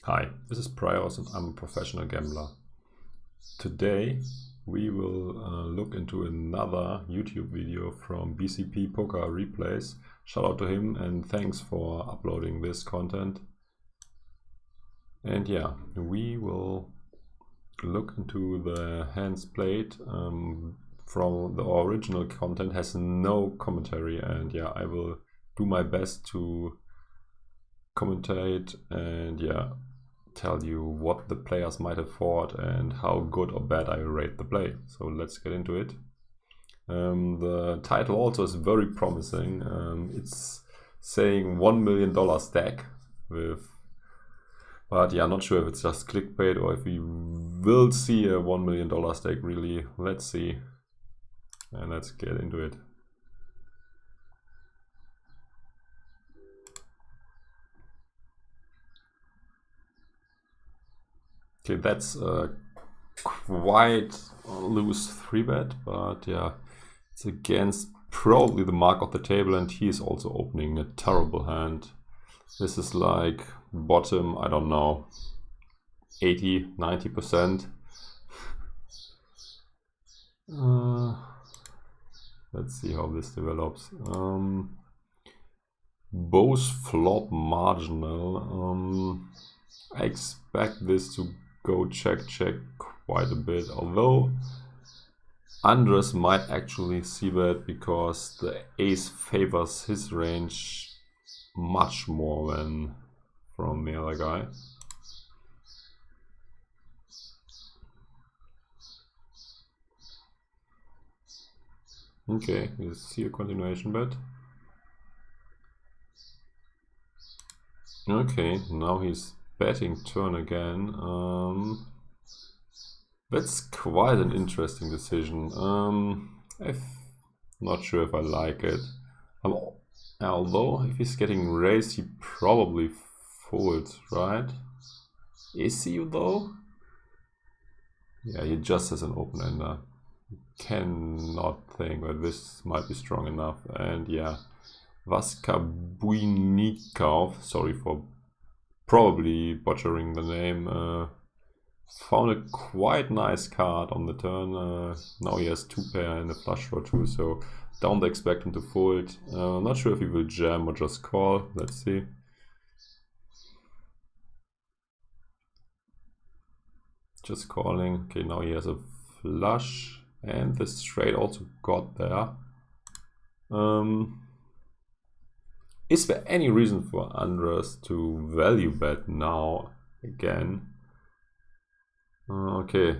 Hi, this is Praios and I'm a professional gambler. Today we will look into another YouTube video from BCP Poker Replays. Shout out to him and thanks for uploading this content. And yeah, we will look into the hands played. From the original content has no commentary, and yeah, I will do my best to commentate and yeah, tell you what the players might have thought and how good or bad I rate the play. So let's get into it. The title also is very promising. It's saying $1 million stack with, but yeah, not sure if it's just clickbait or if we will see a $1 million stack really. Let's see, and let's get into it. Okay, that's quite loose 3-bet, but yeah, it's against probably the mark of the table, and he is also opening a terrible hand. This is like bottom, I don't know, 80–90%. Let's see how this develops. Both flop marginal. I expect this to go check quite a bit, although Andras might actually see that because the ace favors his range much more than from the other guy. Okay, we see a continuation bet. Okay, now he's betting turn again. That's quite an interesting decision. I'm not sure if I like it. Although if he's getting raised, he probably folds, right? Is he though? Yeah, he just has an open ender. Cannot think that this might be strong enough. And yeah, Buyin, sorry for probably butchering the name, found a quite nice card on the turn. Now he has 2 pair and a flush draw too, so don't expect him to fold. Not sure if he will jam or just call. Let's see. Just calling. Okay, now he has a flush and the straight also got there. Is there any reason for Andras to value bet now again? Okay,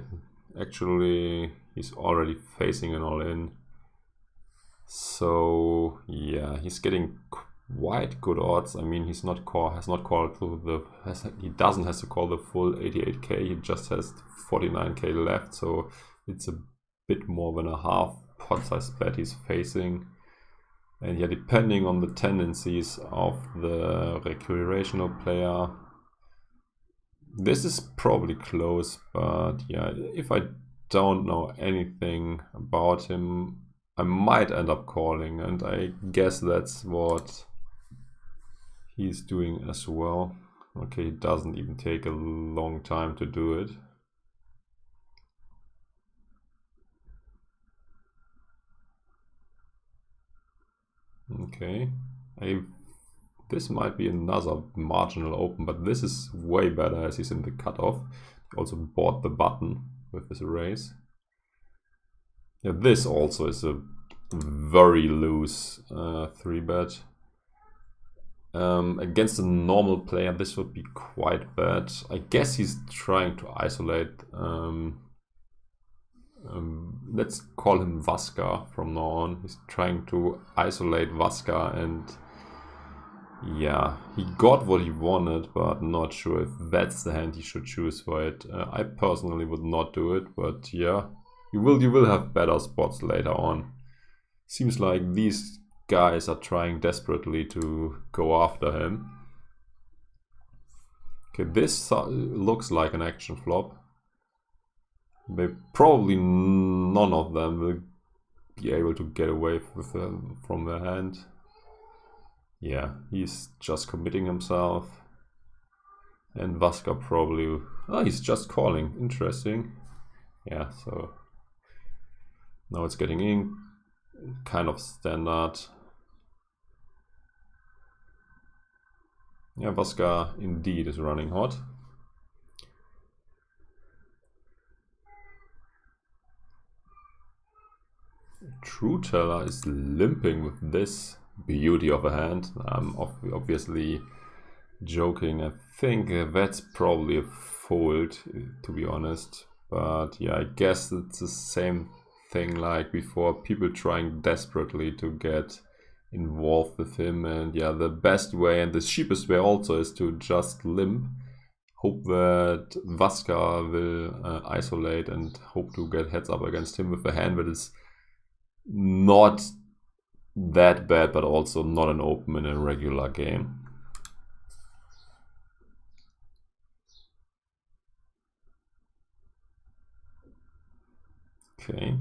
actually he's already facing an all-in. So yeah, he's getting quite good odds. I mean, he doesn't have to call the full 88k. He just has 49k left, so it's a bit more than a half pot size bet he's facing. And yeah, depending on the tendencies of the recreational player, this is probably close, but yeah, if I don't know anything about him, I might end up calling, and I guess that's what he's doing as well. Okay, it doesn't even take a long time to do it. Okay, this might be another marginal open, but this is way better as he's in the cutoff. He also bought the button with his raise. Yeah, this also is a very loose 3-bet. Against a normal player, this would be quite bad. I guess he's trying to isolate. Let's call him Vasca from now on. He's trying to isolate Vasca, and yeah, he got what he wanted, but not sure if that's the hand he should choose for it. I personally would not do it, but yeah, you will have better spots later on. Seems like these guys are trying desperately to go after him. Okay, this looks like an action flop. Probably none of them will be able to get away with from their hand. Yeah, he's just committing himself. And Vaska probably... Oh, he's just calling. Interesting. Yeah, so... Now it's getting in. Kind of standard. Yeah, Vaska indeed is running hot. Trueteller is limping with this beauty of a hand. I'm obviously joking. I think that's probably a fold, to be honest. But yeah, I guess it's the same thing like before. People trying desperately to get involved with him, and yeah, the best way and the cheapest way also is to just limp. Hope that Vaska will isolate and hope to get heads up against him with a hand that is not that bad, but also not an open in a regular game. Okay,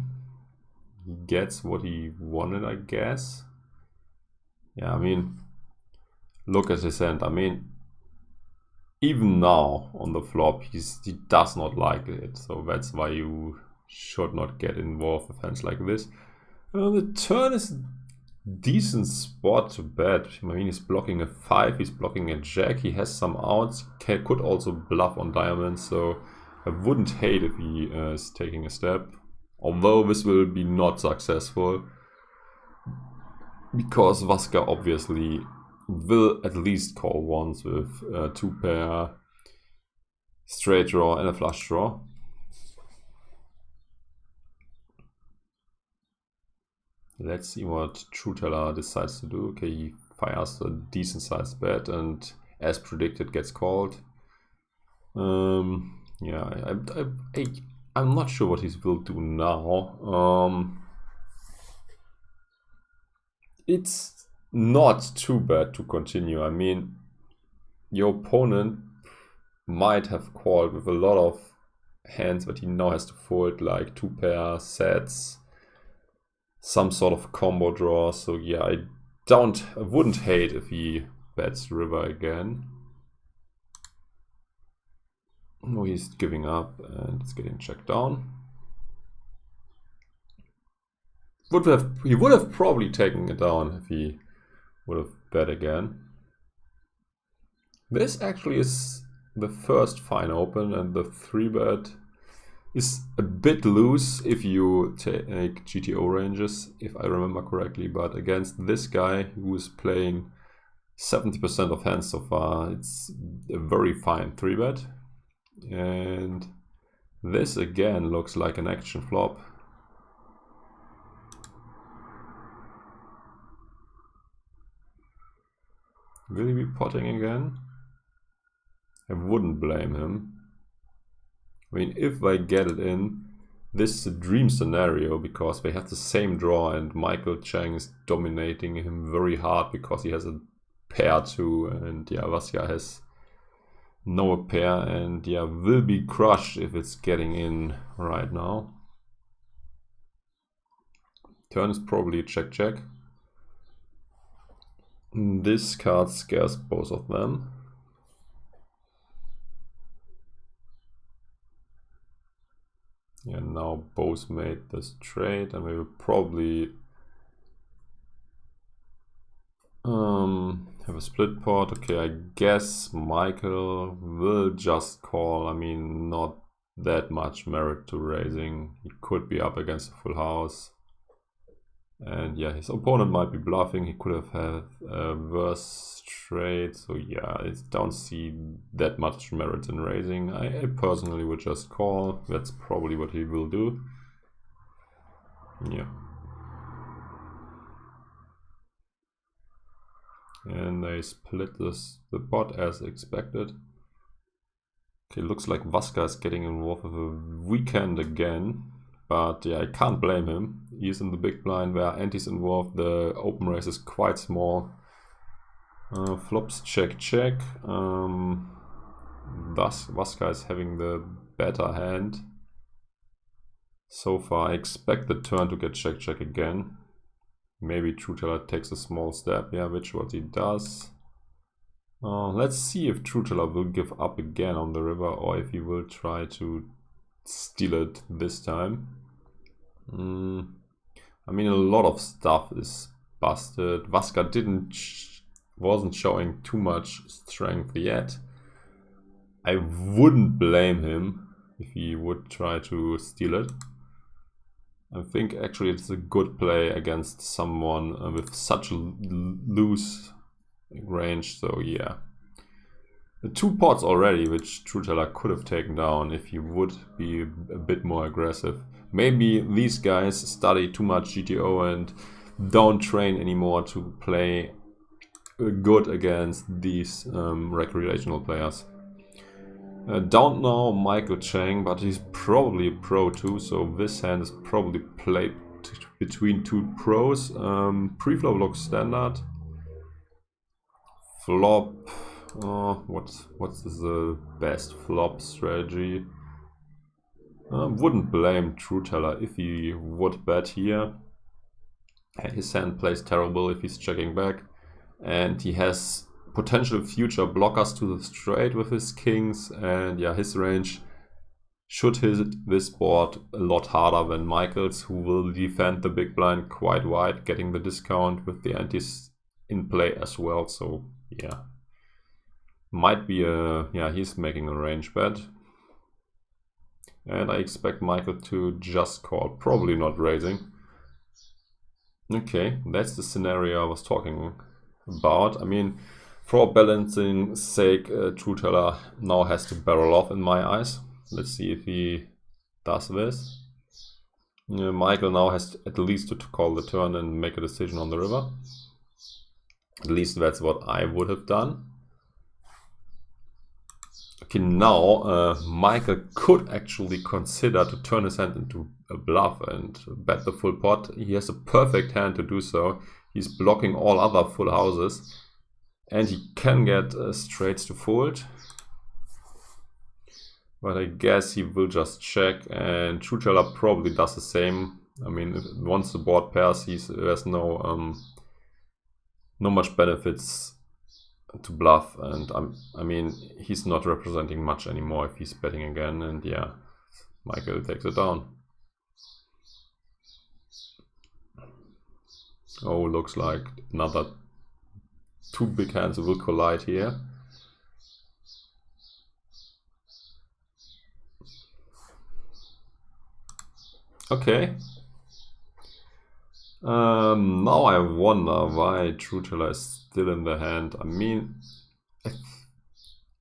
he gets what he wanted, I guess. Yeah, I mean, look at his hand. I mean, even now on the flop, he does not like it. So that's why you should not get involved with hands like this. The turn is a decent spot to bet. I mean, he's blocking a 5, he's blocking a jack, he has some outs, could also bluff on diamonds, so I wouldn't hate if he is taking a step. Although this will be not successful, because Vaska obviously will at least call once with 2 pair, straight draw and a flush draw. Let's see what Trueteller decides to do. Okay, he fires a decent sized bet and as predicted gets called. Yeah, I'm not sure what he will do now. It's not too bad to continue. I mean, your opponent might have called with a lot of hands that he now has to fold, like 2 pair sets, some sort of combo draw. So yeah, I wouldn't hate if he bets river again. No, he's giving up and it's getting checked down. He would have probably taken it down if he would have bet again. This actually is the first fine open, and the 3-bet is a bit loose if you take GTO ranges, if I remember correctly, but against this guy who is playing 70% of hands so far, it's a very fine 3-bet. And this again looks like an action flop. Will he be potting again? I wouldn't blame him. I mean, if they get it in, this is a dream scenario because they have the same draw and Michael Zhang is dominating him very hard because he has a pair too, and yeah, Vaska has no pair and yeah, will be crushed if it's getting in right now. Turn is probably a check. This card scares both of them. Yeah, now both made this trade and we will probably have a split pot. Okay, I guess Michael will just call. I mean, not that much merit to raising. He could be up against a full house. And yeah, his opponent might be bluffing. He could have had a worse trade. So yeah, I don't see that much merit in raising. I personally would just call. That's probably what he will do. Yeah. And they split the pot as expected. Okay, looks like Vaska is getting involved with a weekend again. But yeah, I can't blame him. He's in the big blind where Ante's involved. The open race is quite small. Flops check. Thus, Vaska is having the better hand. So far, I expect the turn to get check again. Maybe Trueteller takes a small step, yeah, which what he does. Let's see if Trueteller will give up again on the river or if he will try to steal it this time. I mean, a lot of stuff is busted. Vaska wasn't showing too much strength yet. I wouldn't blame him if he would try to steal it. I think actually it's a good play against someone with such a loose range, so yeah. The 2 pots already, which Trueteller could have taken down if he would be a bit more aggressive. Maybe these guys study too much GTO and don't train anymore to play good against these recreational players. Don't know Michael Zhang, but he's probably a pro too, so this hand is probably played between 2 pros. Pre-flop looks standard. Flop, what's the best flop strategy? Wouldn't blame Trueteller if he would bet here. His hand plays terrible if he's checking back, and he has potential future blockers to the straight with his kings, and yeah, his range should hit this board a lot harder than Michael's, who will defend the big blind quite wide, getting the discount with the antis in play as well. So yeah, might be he's making a range bet, and I expect Michael to just call, probably not raising. Okay, that's the scenario I was talking about. I mean, for balancing sake, Trueteller now has to barrel off in my eyes. Let's see if he does this. Michael now has at least to call the turn and make a decision on the river. At least that's what I would have done. Okay, now Michael could actually consider to turn his hand into a bluff and bet the full pot. He has a perfect hand to do so. He's blocking all other full houses. And he can get straights to fold. But I guess he will just check, and Trueteller probably does the same. I mean, once the board pairs, there's no much benefits to bluff, and I mean, he's not representing much anymore if he's betting again, and yeah, Michael takes it down. Oh, looks like another 2 big hands will collide here. Okay. Now I wonder why Trueteller is still in the hand. I mean,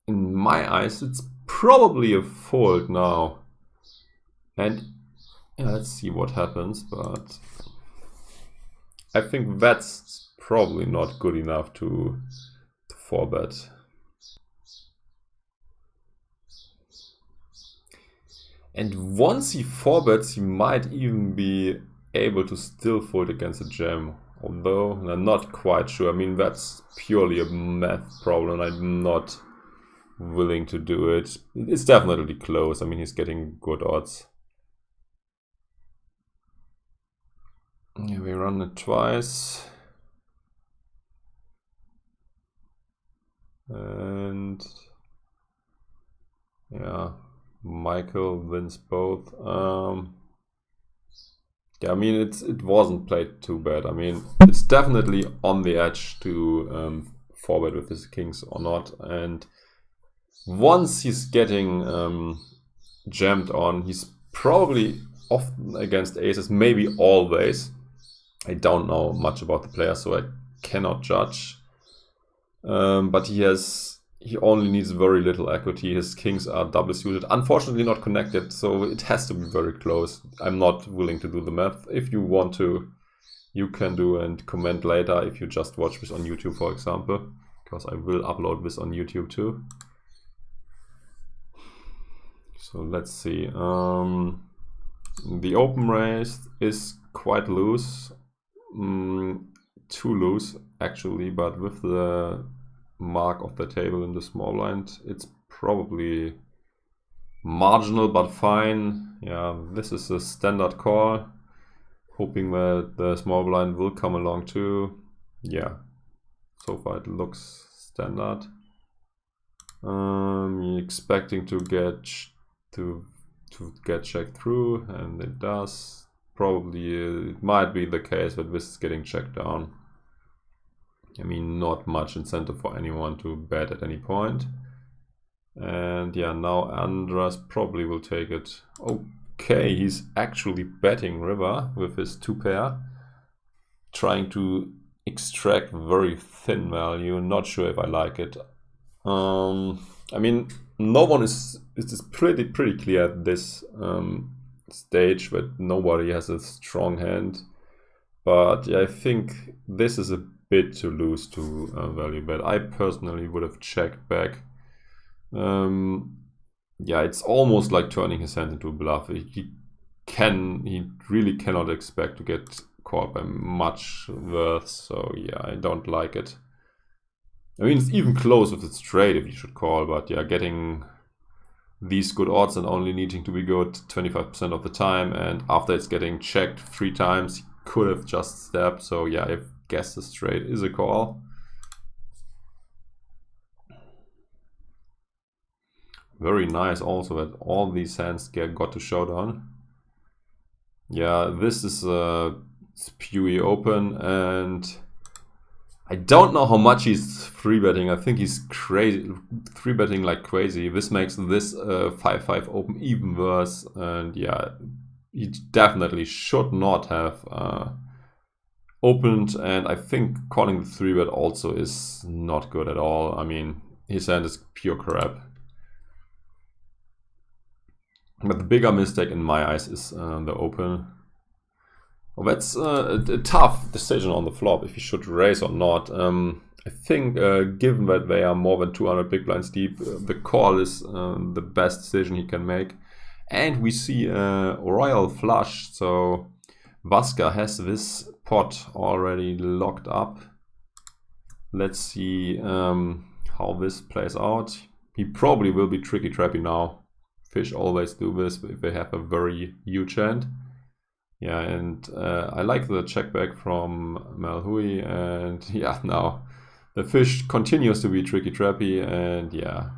in my eyes, it's probably a fold now. And yeah, let's see what happens, but I think that's probably not good enough to 4-bet. And once he 4-bets, he might even be able to still fold against a jam. Although I'm not quite sure. I mean, that's purely a math problem. I'm not willing to do it. It's definitely close. I mean, he's getting good odds. Yeah, we run it twice. And yeah, Michael wins both. Yeah, I mean, it wasn't played too bad. I mean, it's definitely on the edge to 4-bet with his kings or not. And once he's getting jammed on, he's probably often against aces, maybe always. I don't know much about the player, so I cannot judge. But he only needs very little equity. His kings are double suited, unfortunately not connected, so it has to be very close. I'm not willing to do the math. If you want to, you can do and comment later if you just watch this on YouTube, for example, because I will upload this on YouTube too. So let's see. The open raise is quite loose. Too loose actually, but with the mark of the table in the small blind, it's probably marginal but fine. Yeah, this is a standard call, hoping that the small blind will come along too. Yeah, so far it looks standard. Expecting to get checked through, and it does. Probably it might be the case that this is getting checked down. I mean, not much incentive for anyone to bet at any point. And yeah, now Andras probably will take it. Okay, he's actually betting river with his 2 pair, trying to extract very thin value. Not sure if I like it. I mean, no one is. It's pretty clear at this stage that nobody has a strong hand. But yeah, I think this is a bit too loose to value bet. I personally would have checked back. Yeah, it's almost like turning his hand into a bluff. He really cannot expect to get caught by much worse. So yeah, I don't like it. I mean, it's even close with the straight if you should call, but yeah, getting these good odds and only needing to be good 25% of the time, and after it's getting checked 3 times, he could have just stepped. So yeah, I guess the straight is a call. Very nice also that all these hands got to showdown. Yeah, this is a spewy open, and I don't know how much he's 3-betting. I think he's crazy, 3-betting like crazy. This makes this 5-5 open even worse. And yeah, he definitely should not have opened. And I think calling the 3-bet also is not good at all. I mean, his hand is pure crap. But the bigger mistake in my eyes is the open. Well, that's a tough decision on the flop if you should raise or not. I think given that they are more than 200 big blinds deep, the call is the best decision he can make. And we see a royal flush, so Vaska has this pot already locked up. Let's see how this plays out. He probably will be tricky trappy now. Fish always do this if they have a very huge hand. Yeah, and I like the check back from Malhui, and yeah, now the fish continues to be tricky trappy, and yeah,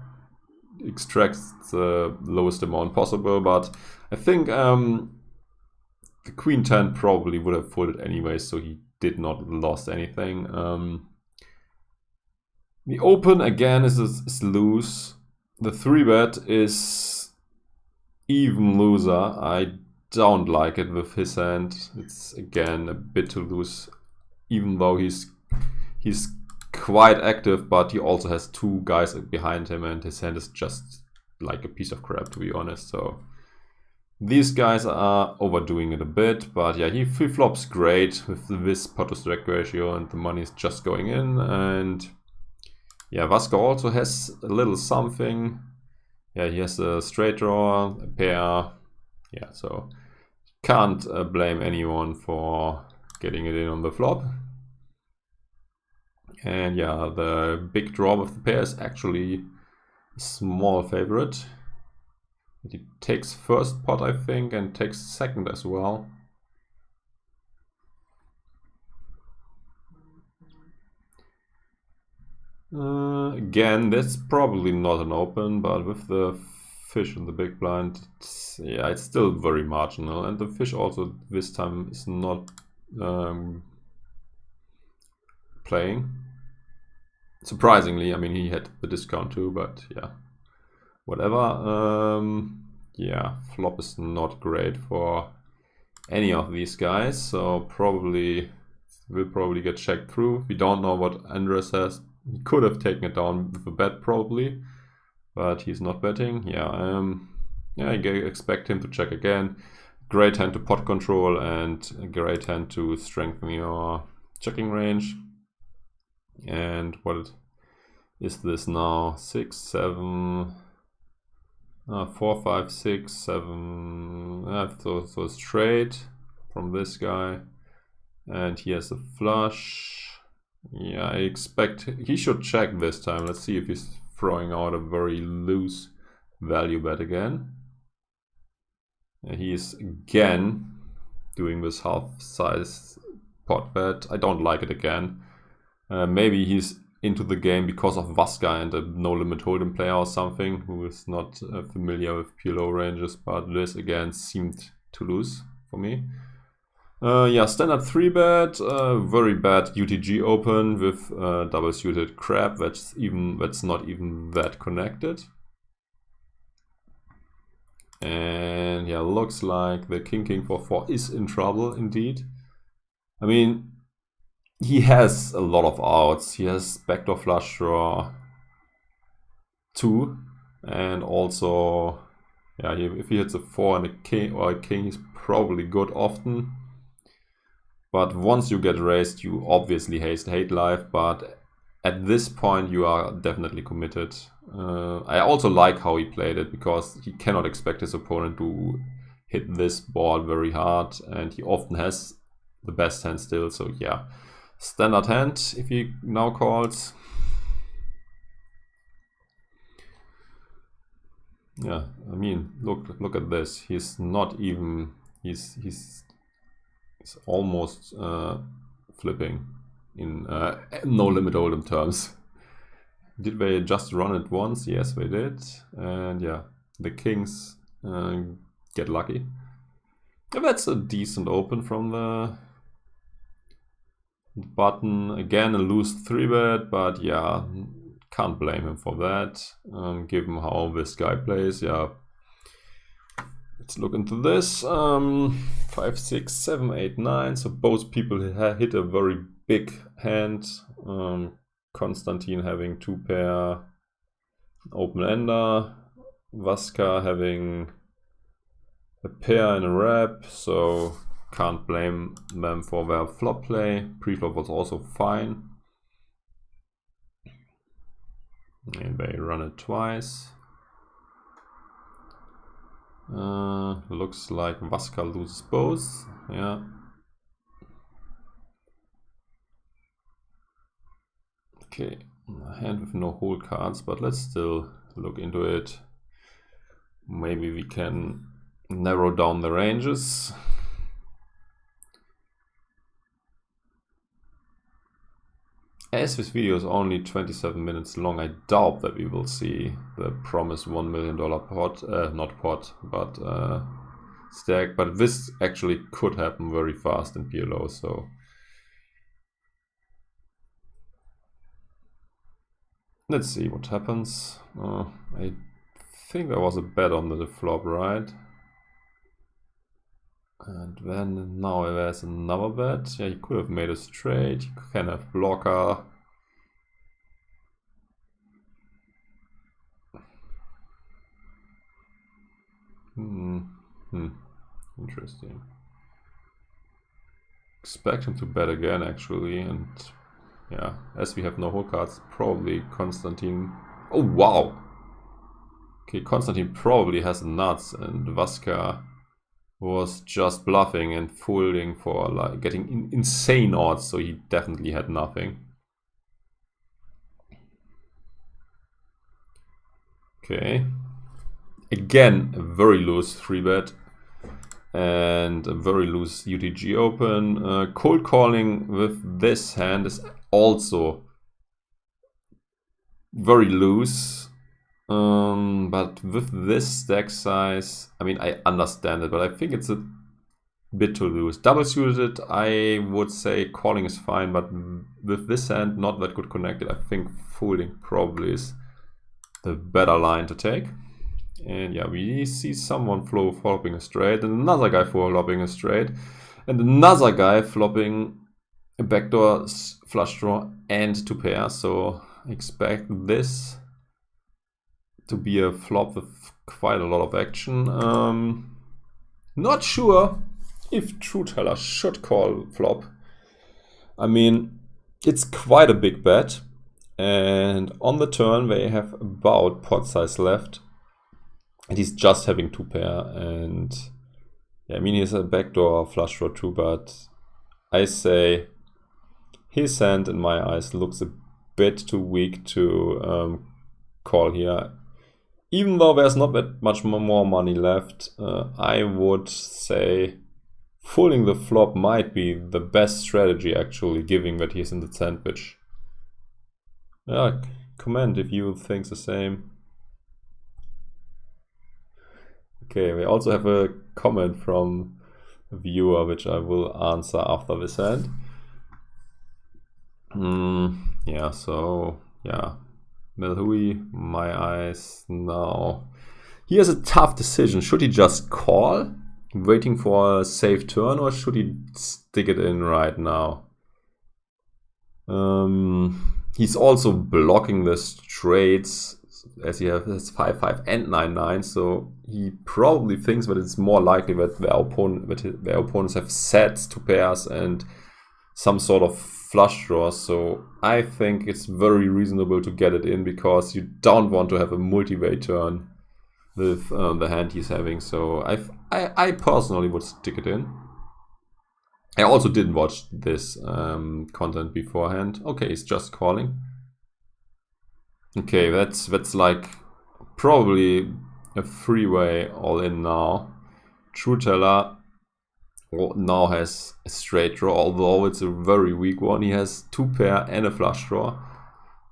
extracts the lowest amount possible. But I think the queen 10 probably would have folded anyway, so he did not lost anything. The open again is loose. The 3-bet is even looser. I don't like it with his hand. It's again a bit too loose, even though he's quite active, but he also has 2 guys behind him, and his hand is just like a piece of crap, to be honest. So these guys are overdoing it a bit, but yeah, he flops great with this pot to strike ratio, and the money is just going in. And yeah, Vaska also has a little something. Yeah, he has a straight draw, a pair. Yeah, so can't blame anyone for getting it in on the flop. And yeah, the big draw with the pair is actually a small favorite. He takes first pot, I think, and takes second as well. Again, that's probably not an open, but with the fish in the big blind, it's still very marginal. And the fish also this time is not playing. Surprisingly, I mean, he had the discount too, but yeah, whatever. Yeah, flop is not great for any of these guys, so will probably get checked through. We don't know what Andras has. He could have taken it down with a bet probably, but he's not betting. Yeah, I expect him to check again. Great hand to pot control, and a great hand to strengthen your checking range. And what is this now? 6, 7, 4, 5, 6, 7. So straight from this guy, and he has a flush. Yeah, I expect he should check this time. Let's see if he's throwing out a very loose value bet again. He is again doing this half size pot bet. I don't like it again. Maybe he's into the game because of Vaska and a no limit hold'em player or something who is not familiar with PLO ranges, but this again seemed to lose for me. Yeah, standard 3-bet, very bad UTG open with double suited crab. That's not even that connected. And yeah, looks like the king for 4 is in trouble indeed. I mean, he has a lot of outs. He has backdoor flush draw 2, and also, yeah, if he hits a 4 and a king or a king, he's probably good often. But once you get raised, you obviously hate life. But at this point, you are definitely committed. I also like how he played it because he cannot expect his opponent to hit this board very hard, and he often has the best hand still. So yeah, standard hand if he now calls. Yeah, I mean, look at this. He's not even. He's almost flipping in no limit hold'em terms. Did they just run it once? Yes, they did. And yeah, the kings get lucky. And that's a decent open from the button. Again, a loose 3-bet, but yeah, can't blame him for that, given how this guy plays. Yeah, let's look into this. 5, 6, 7, 8, 9. So both people hit a very big hand. Konstantin having 2-pair open-ender. Vaska having a pair and a wrap. So can't blame them for their flop play. Pre-flop was also fine. And they run it twice. Looks like Vaska loses both. Yeah. Okay, a hand with no whole cards, but let's still look into it. Maybe we can narrow down the ranges. As this video is only 27 minutes long, I doubt that we will see the promised $1 million pot, not pot, but stack. But this actually could happen very fast in PLO, so let's see what happens. I think there was a bet on the flop, right? And then now there's another bet. Yeah, he could have made a straight. He can have blocker. Interesting. Expect him to bet again, actually, and yeah, as we have no whole cards, probably Konstantin. Oh wow! Okay, Konstantin probably has nuts, and Vaska was just bluffing and folding for like getting insane odds, so he definitely had nothing. Okay, again a very loose 3-bet and a very loose UTG open. Cold calling with this hand is also very loose. But with this stack size, I mean, I understand it, but I think it's a bit too loose. Double suited, I would say calling is fine, but with this hand, not that good connected, I think folding probably is the better line to take. And yeah, we see someone flopping a straight, and another guy flopping a straight, and another guy flopping a backdoor flush draw and 2-pair. So expect this to be a flop with quite a lot of action. Not sure if Trueteller should call flop. I mean, it's quite a big bet, and on the turn they have about pot size left, and he's just having 2-pair, and yeah, I mean, he has a backdoor flush draw too, but I say his hand in my eyes looks a bit too weak to call here. Even though there's not that much more money left, I would say folding the flop might be the best strategy, actually, given that he's in the sandwich. Yeah, comment if you think the same. Okay, we also have a comment from a viewer, which I will answer after this hand. Yeah, so, yeah. Melhui, my eyes now. He has a tough decision. Should he just call, waiting for a safe turn, or should he stick it in right now? He's also blocking the straights as he has 5-5 and 9-9, so he probably thinks that it's more likely that their opponents have sets to pairs and some sort of flush draw. So I think it's very reasonable to get it in, because you don't want to have a multi-way turn with the hand he's having. So I personally would stick it in. I also didn't watch this content beforehand. Okay, he's just calling. Okay, that's like probably a freeway all in now. Trueteller now has a straight draw, although it's a very weak one. He has 2 pair and a flush draw.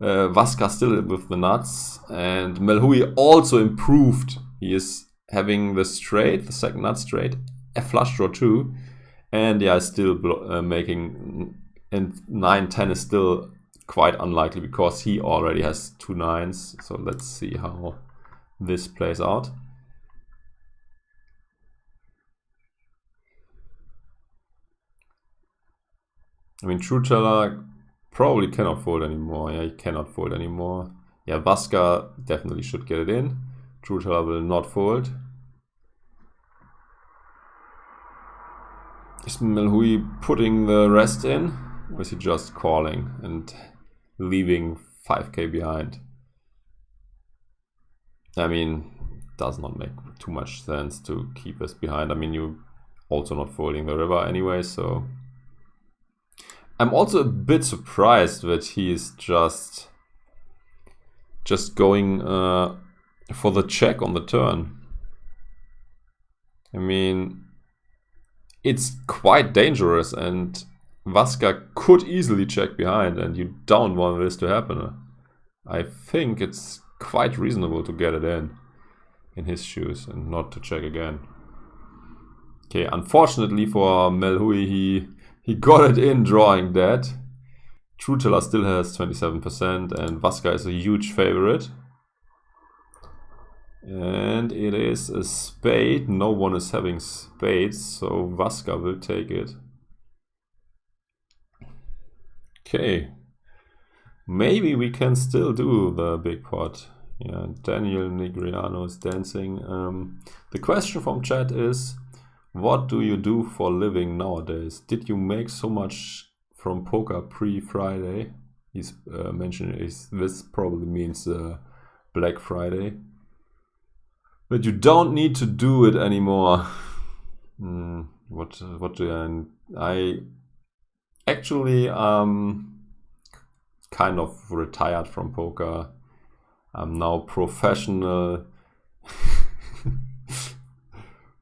Vaska still with the nuts, and Melhui also improved. He is having the straight, the second nut straight, a flush draw too, and yeah, still making, and 9-10 is still quite unlikely because he already has 2 9s. So let's see how this plays out. I mean, Trueteller probably cannot fold anymore. Yeah, he cannot fold anymore. Yeah, Vaska definitely should get it in. Trueteller will not fold. Is Melhui putting the rest in, or is he just calling and leaving 5k behind? I mean, does not make too much sense to keep this behind. I mean, you also not folding the river anyway, so I'm also a bit surprised that he is just going for the check on the turn. I mean, it's quite dangerous, and Vaska could easily check behind, and you don't want this to happen. I think it's quite reasonable to get it in his shoes and not to check again. Okay, unfortunately for Melhui, he got it in drawing dead. Trueteller still has 27%, and Vaska is a huge favorite. And it is a spade. No one is having spades, so Vaska will take it. Okay. Maybe we can still do the big pot. Yeah, Daniel Negriano is dancing. The question from chat is, what do you do for a living nowadays? Did you make so much from poker pre-Friday? He's mentioning this probably means Black Friday. But you don't need to do it anymore. What do I actually kind of retired from poker. I'm now professional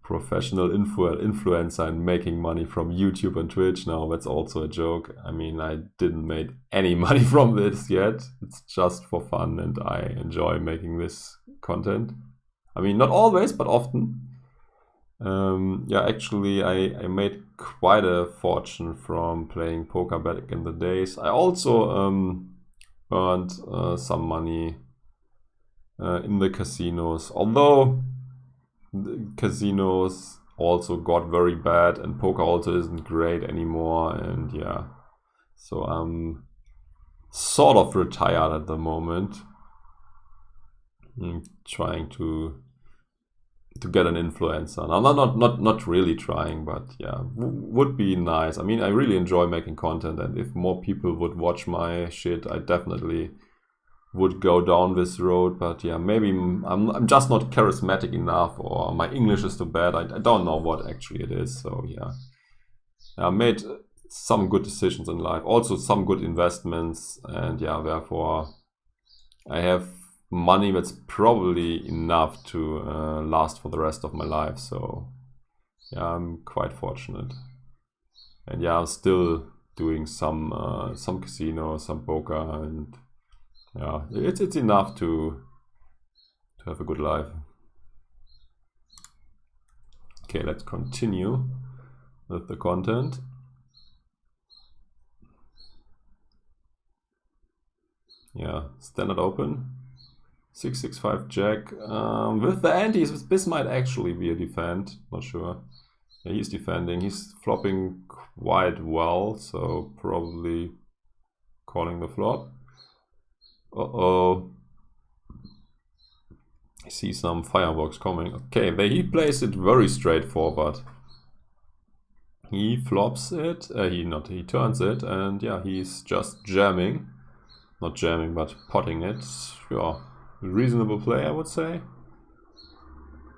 influencer and making money from YouTube and Twitch now. That's also a joke. I mean, I didn't make any money from this yet. It's just for fun, and I enjoy making this content. I mean, not always, but often. Yeah, actually, I made quite a fortune from playing poker back in the days. I also earned some money in the casinos, although the casinos also got very bad, and poker also isn't great anymore. And yeah, so I'm sort of retired at the moment. I'm trying to get an influencer. Now, not really trying, but yeah, would be nice. I mean, I really enjoy making content, and if more people would watch my shit, I definitely would go down this road. But yeah, maybe I'm just not charismatic enough, or my English is too bad. I don't know what actually it is. So yeah, I made some good decisions in life, also some good investments, and yeah, therefore I have money that's probably enough to last for the rest of my life. So yeah, I'm quite fortunate. And yeah, I'm still doing some casino, some poker, and yeah, it's enough to have a good life. Okay, let's continue with the content. Yeah, standard open. 665 jack. With the antes, this might actually be a defend. Not sure. Yeah, he's defending. He's flopping quite well, so probably calling the flop. Uh-oh. I see some fireworks coming. Okay, he plays it very straightforward. He flops it. He turns it, and yeah, he's just jamming. Not jamming, but potting it. Yeah, reasonable play, I would say.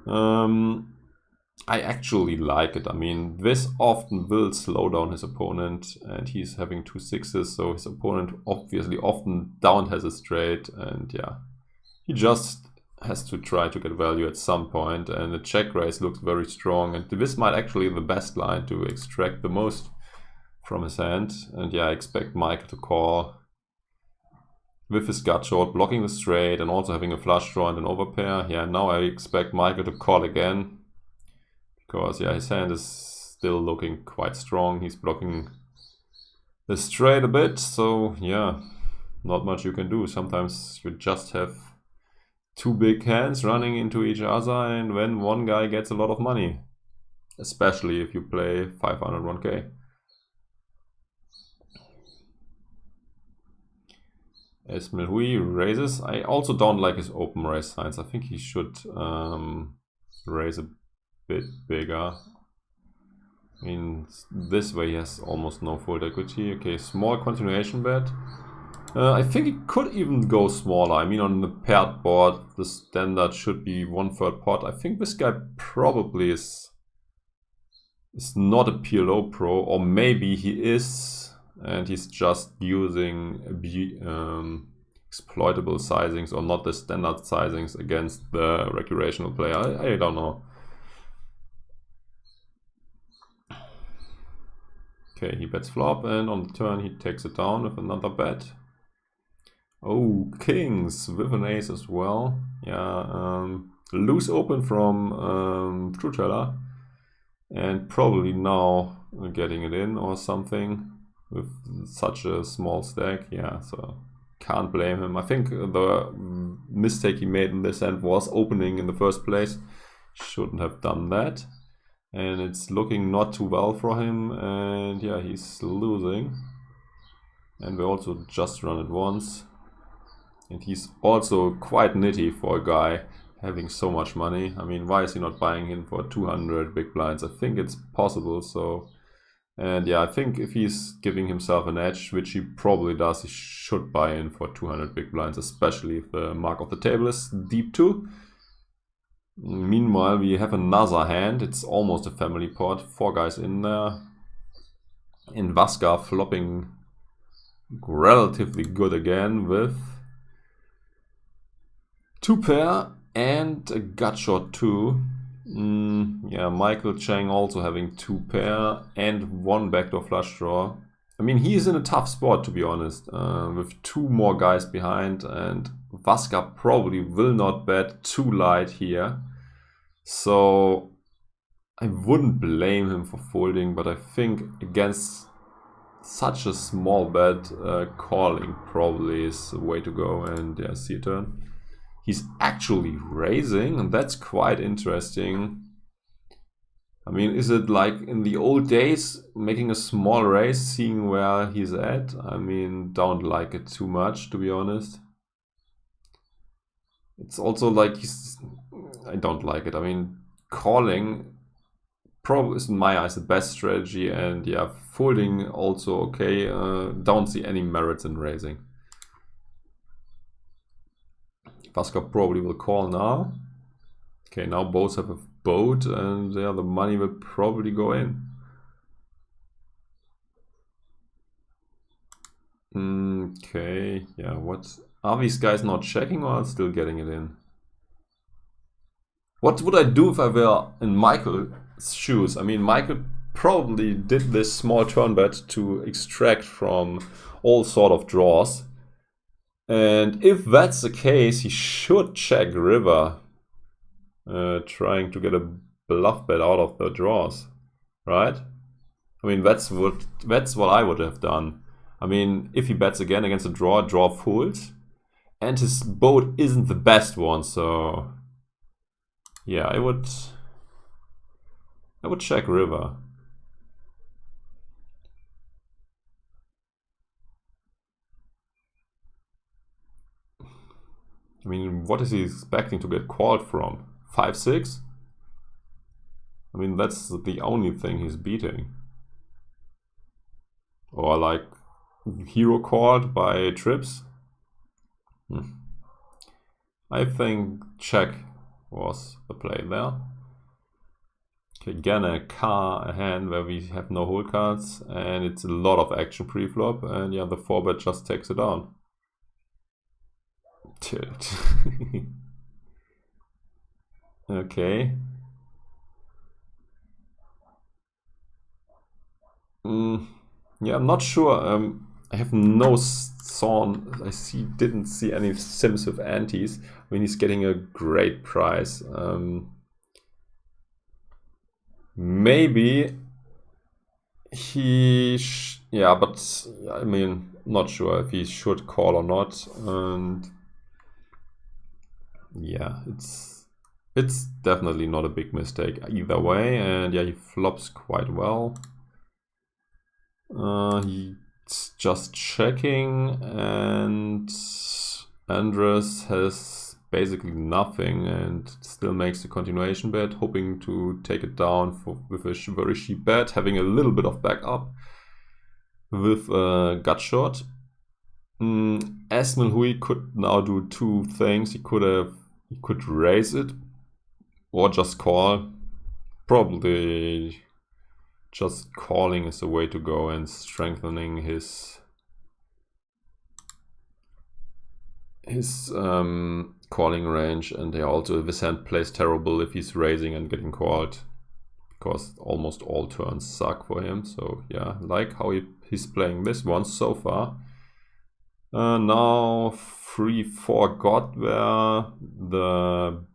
I actually like it. I mean, this often will slow down his opponent, and he's having 2 6s, so his opponent obviously often down has a straight, and yeah, he just has to try to get value at some point, and the check raise looks very strong, and this might actually be the best line to extract the most from his hand. And yeah, I expect Michael to call with his gut shot, blocking the straight, and also having a flush draw and an overpair. Yeah, now I expect Michael to call again, because yeah, his hand is still looking quite strong. He's blocking the straight a bit, so yeah, not much you can do. Sometimes you just have 2 big hands running into each other, and when one guy gets a lot of money, especially if you play 501k. Esmelhui raises. I also don't like his open raise signs. I think he should raise a bit bigger. I mean, this way he has almost no fold equity. Okay, small continuation bet. I think it could even go smaller. I mean, on the paired board, the standard should be 1/3 pot. I think this guy probably is not a PLO pro, or maybe he is, and he's just using exploitable sizings or not the standard sizings against the recreational player. I don't know. Okay, he bets flop, and on the turn he takes it down with another bet. Oh, kings with an ace as well. Yeah, loose open from Trueteller, and probably now getting it in or something with such a small stack. Yeah, so can't blame him. I think the mistake he made in this hand was opening in the first place. Shouldn't have done that, and it's looking not too well for him, and yeah, he's losing. And we also just run it once. And he's also quite nitty for a guy having so much money. I mean, why is he not buying in for 200 big blinds? I think it's possible, so... And yeah, I think if he's giving himself an edge, which he probably does, he should buy in for 200 big blinds, especially if the mark of the table is deep too. Meanwhile, we have another hand. It's almost a family pot. 4 guys in there. In Vaska flopping relatively good again with 2 pair and a gut shot 2. Yeah, Michael Zhang also having 2 pair and 1 backdoor flush draw. I mean, he is in a tough spot, to be honest, with 2 more guys behind, and Vaska probably will not bet too light here. So I wouldn't blame him for folding, but I think against such a small bet, calling probably is the way to go. And yeah, see a turn. He's actually raising, and that's quite interesting. I mean, is it like in the old days, making a small raise, seeing where he's at? I mean, don't like it too much, to be honest. It's also like I don't like it. I mean, calling probably is in my eyes the best strategy, and yeah, folding also okay. Don't see any merits in raising. Vaska probably will call now. Okay, now both have a boat, and yeah, the money will probably go in. Okay, yeah, what are these guys not checking or still getting it in? What would I do if I were in Michael's shoes? I mean, Michael probably did this small turn bet to extract from all sort of draws. And if that's the case, he should check river, trying to get a bluff bet out of the draws, right? I mean, that's what I would have done. I mean, if he bets again against a draw folds, and his boat isn't the best one, so yeah, I would check river. I mean, what is he expecting to get called from? 5-6? I mean, that's the only thing he's beating. Or like hero called by trips. I think check was the play there. Okay, again a hand where we have no hole cards, and it's a lot of action pre-flop, and yeah, the 4-bet just takes it down. Tilt. Okay. Yeah, I'm not sure. I have no sawn. Didn't see any sims with antes. I mean, he's getting a great price. Maybe he, yeah, but I mean, not sure if he should call or not. And yeah, it's definitely not a big mistake either way. And yeah, he flops quite well. He's just checking, and Andras has basically nothing and still makes the continuation bet, hoping to take it down with a very cheap bet, having a little bit of backup with a gut shot. Hui could now do two things. He could raise it or just call. Probably just calling is the way to go and strengthening his calling range. And also this hand plays terrible if he's raising and getting called, because almost all turns suck for him. So yeah, like how he's playing this one so far. Now 3-4 got where the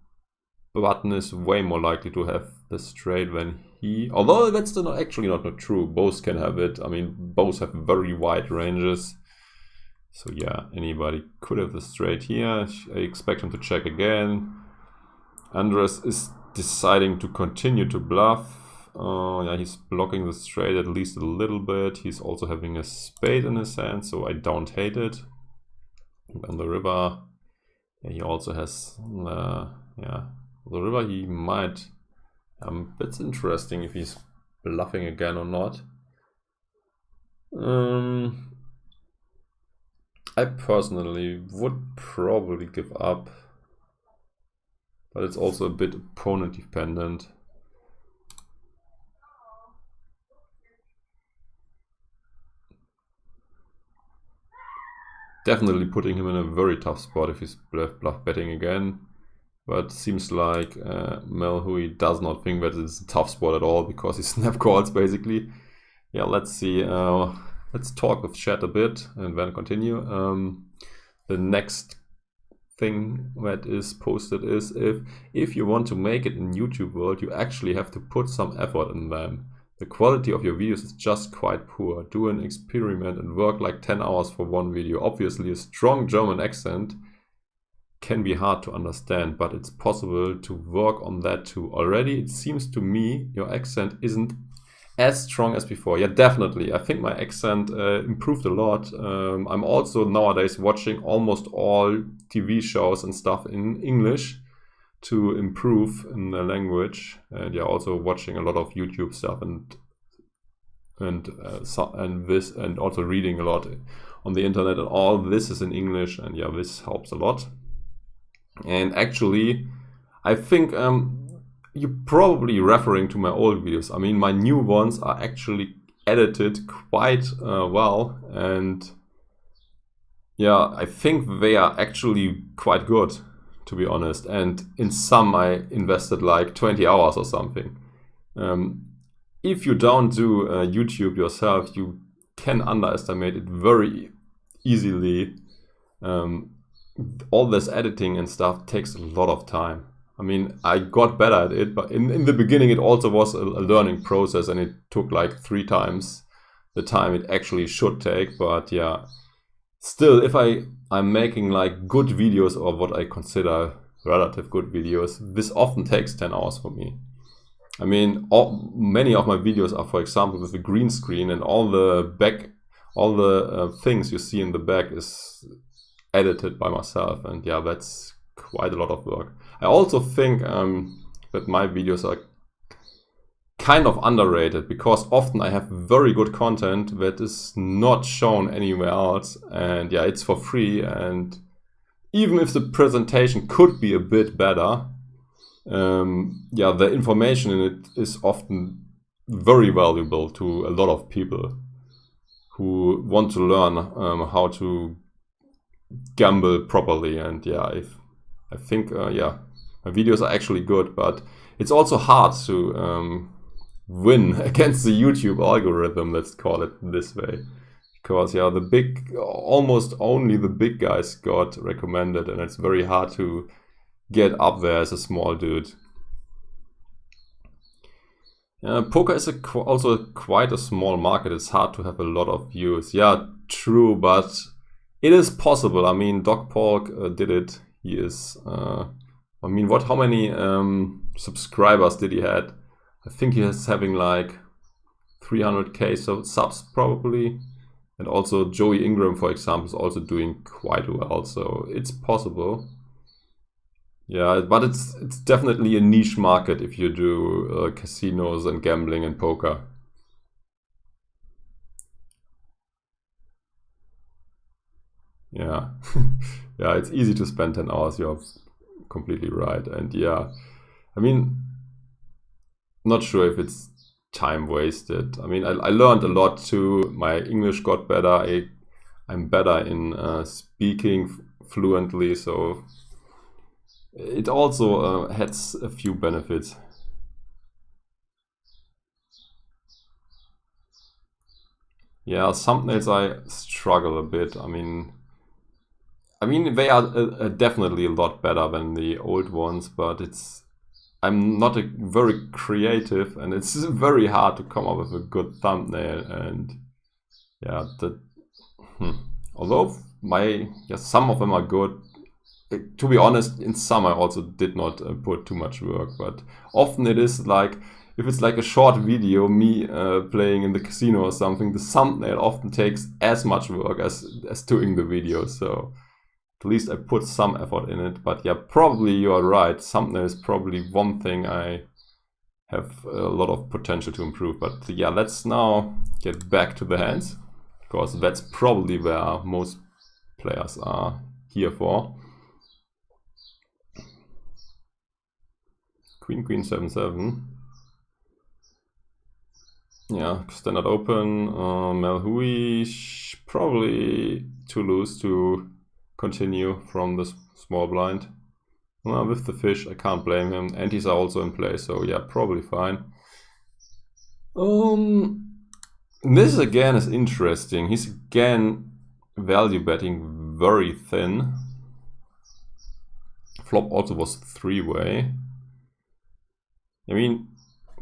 button is way more likely to have the straight than he, although that's actually not true. Both can have it. I mean, both have very wide ranges. So yeah, anybody could have the straight here. I expect him to check again. Andras is deciding to continue to bluff. Yeah, he's blocking the straight at least a little bit. He's also having a spade in his hand, so I don't hate it. And on the river, yeah, he also has, yeah, the river he might. That's interesting if he's bluffing again or not. I personally would probably give up, but it's also a bit opponent dependent. Definitely putting him in a very tough spot if he's bluff betting again. But seems like Hui does not think that it's a tough spot at all, because he snap calls basically. Yeah, let's see. Let's talk with chat a bit and then continue. The next thing that is posted is if you want to make it in YouTube world, you actually have to put some effort in them. The quality of your videos is just quite poor. Do an experiment and work like 10 hours for one video. Obviously, a strong German accent can be hard to understand, but it's possible to work on that too. Already, it seems to me your accent isn't as strong as before. Yeah, definitely. I think my accent improved a lot. I'm also nowadays watching almost all TV shows and stuff in English to improve in the language. And yeah, also watching a lot of YouTube stuff and this, and also reading a lot on the internet, and all this is in English, and yeah, this helps a lot. And actually, I think you're probably referring to my old videos. I mean, my new ones are actually edited quite well, and yeah, I think they are actually quite good, to be honest. And in some, I invested like 20 hours or something. If you don't do YouTube yourself, you can underestimate it very easily. all this editing and stuff takes a lot of time. I mean, I got better at it, but in the beginning it also was a learning process, and it took like 3 times the time it actually should take. But yeah, still, if I'm making like good videos, or what I consider relative good videos, this often takes 10 hours for me. I mean, many of my videos are, for example, with a green screen, and all the things you see in the back is edited by myself, and yeah, that's quite a lot of work. I also think that my videos are kind of underrated, because often I have very good content that is not shown anywhere else, and yeah, it's for free, and even if the presentation could be a bit better, yeah, the information in it is often very valuable to a lot of people who want to learn how to gamble properly. And yeah, I think yeah, my videos are actually good, but it's also hard to win against the YouTube algorithm, let's call it this way, because yeah, almost only the big guys got recommended, and it's very hard to get up there as a small dude. Poker is also quite a small market. It's hard to have a lot of views. Yeah, true, but it is possible. I mean, Doc Pork did it. He is, I mean, how many subscribers did he had? I think he is having like 300k subs probably. And also Joey Ingram, for example, is also doing quite well. So it's possible. Yeah, but it's definitely a niche market if you do casinos and gambling and poker. Yeah, yeah, it's easy to spend 10 hours. You're completely right. And yeah, I mean, not sure if it's time wasted. I mean, I learned a lot too. My English got better. I'm better in speaking fluently, so it also has a few benefits. Yeah, thumbnails I struggle a bit. I mean they are definitely a lot better than the old ones, but I'm not very creative, and it's very hard to come up with a good thumbnail. And yeah, although some of them are good. To be honest, in some I also did not put too much work, but often it is like, if it's like a short video, me playing in the casino or something, the thumbnail often takes as much work as doing the video. So at least I put some effort in it. But yeah, probably you are right. Thumbnail is probably one thing I have a lot of potential to improve. But yeah, let's now get back to the hands, because that's probably where most players are here for. Queen, Queen, 7-7. Yeah, standard open. Melhui, probably too loose to continue from this small blind. Well, with the fish, I can't blame him. Antes are also in play, so yeah, probably fine. This again is interesting. He's again value betting very thin. Flop also was 3-way. I mean,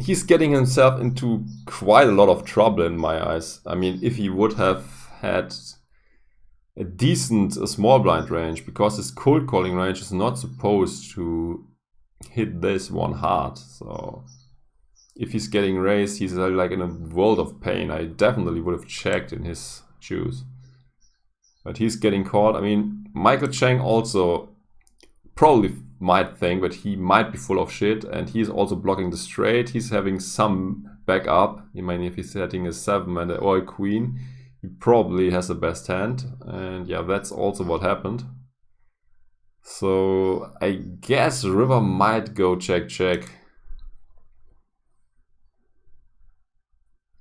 he's getting himself into quite a lot of trouble in my eyes. I mean, if he would have had a decent small blind range, because his cold calling range is not supposed to hit this one hard. So if he's getting raised, he's like in a world of pain. I definitely would have checked in his shoes. But he's getting caught. I mean, Michael Chang also probably might think that he might be full of shit, and he's also blocking the straight. He's having some backup. I mean, if he's setting a 7 or a queen, he probably has the best hand. And yeah, that's also what happened. So I guess river might go check check.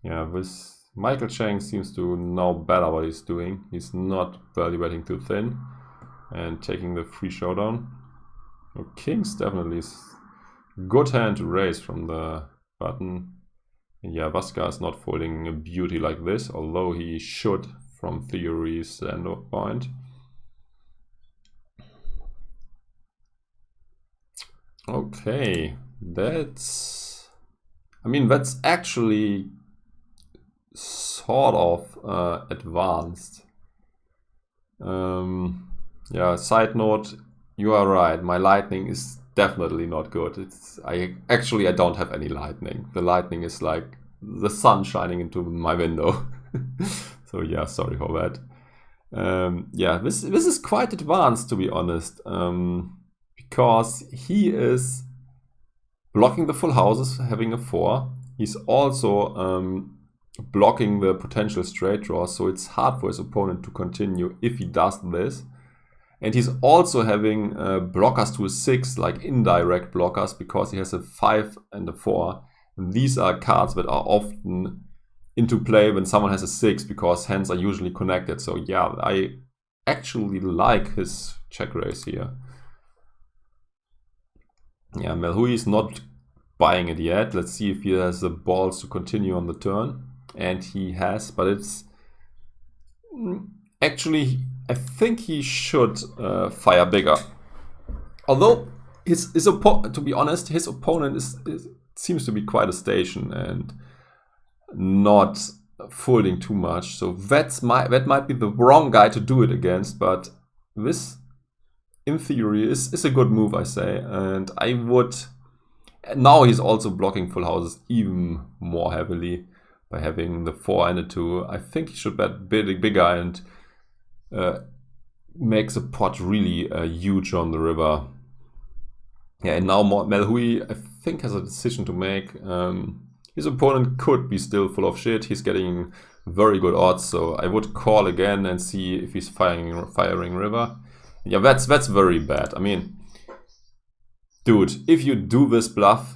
Yeah, this Michael Chang seems to know better what he's doing. He's not value betting too thin and taking the free showdown. Oh, king's definitely good hand to raise from the button. And yeah, Vasca is not folding a beauty like this, although he should from theory standard point. Okay, that's... I mean, that's actually sort of advanced. Yeah, side note, you are right. My lightning is definitely not good. I don't have any lightning. The lightning is like the sun shining into my window. So yeah, sorry for that. Yeah, this is quite advanced, to be honest, because he is blocking the full houses, having a 4. He's also blocking the potential straight draw, so it's hard for his opponent to continue if he does this. And he's also having blockers to a 6, like indirect blockers, because he has a 5 and a 4. And these are cards that are often into play when someone has a 6, because hands are usually connected. So yeah, I actually like his check raise here. Yeah, Melhui is not buying it yet. Let's see if he has the balls to continue on the turn. And he has, but it's... Actually, I think he should fire bigger. Although, to be honest, his opponent seems to be quite a station and not folding too much. So that might be the wrong guy to do it against, but this, in theory, is a good move, I say. And I would... Now he's also blocking full houses even more heavily by having the 4 and a 2. I think he should bet bigger and make the pot really huge on the river. Yeah, and now Melhui, I think, has a decision to make. His opponent could be still full of shit. He's getting very good odds, so I would call again and see if he's firing river. Yeah, that's very bad. I mean, dude, if you do this bluff,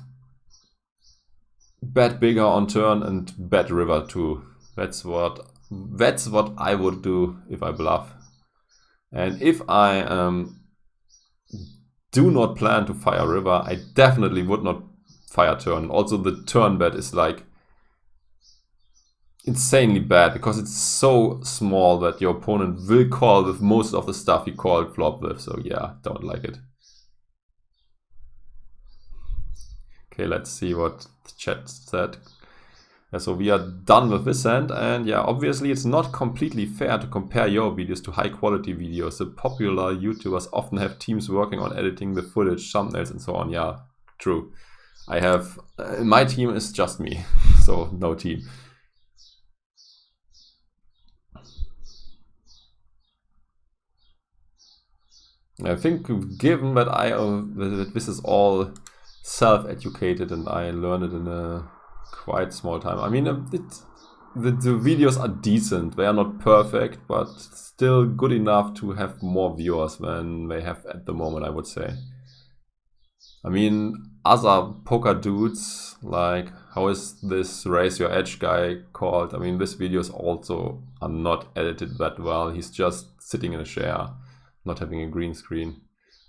bet bigger on turn and bet river too. That's what I would do if I bluff. And if I do not plan to fire river, I definitely would not fire turn. Also, the turn bet is like insanely bad because it's so small that your opponent will call with most of the stuff he called flop with. So yeah, don't like it. Okay, let's see what the chat said. Yeah, so we are done with this hand, and yeah, obviously it's not completely fair to compare your videos to high quality videos. The popular YouTubers often have teams working on editing the footage, thumbnails and so on. Yeah, true. I have, my team is just me, so no team. I think given that that this is all self-educated and I learned it in a quite small time. I mean, the videos are decent. They are not perfect, but still good enough to have more viewers than they have at the moment, I would say. I mean, other poker dudes, like, how is this Raise Your Edge guy called? I mean, these videos also are not edited that well. He's just sitting in a chair, not having a green screen.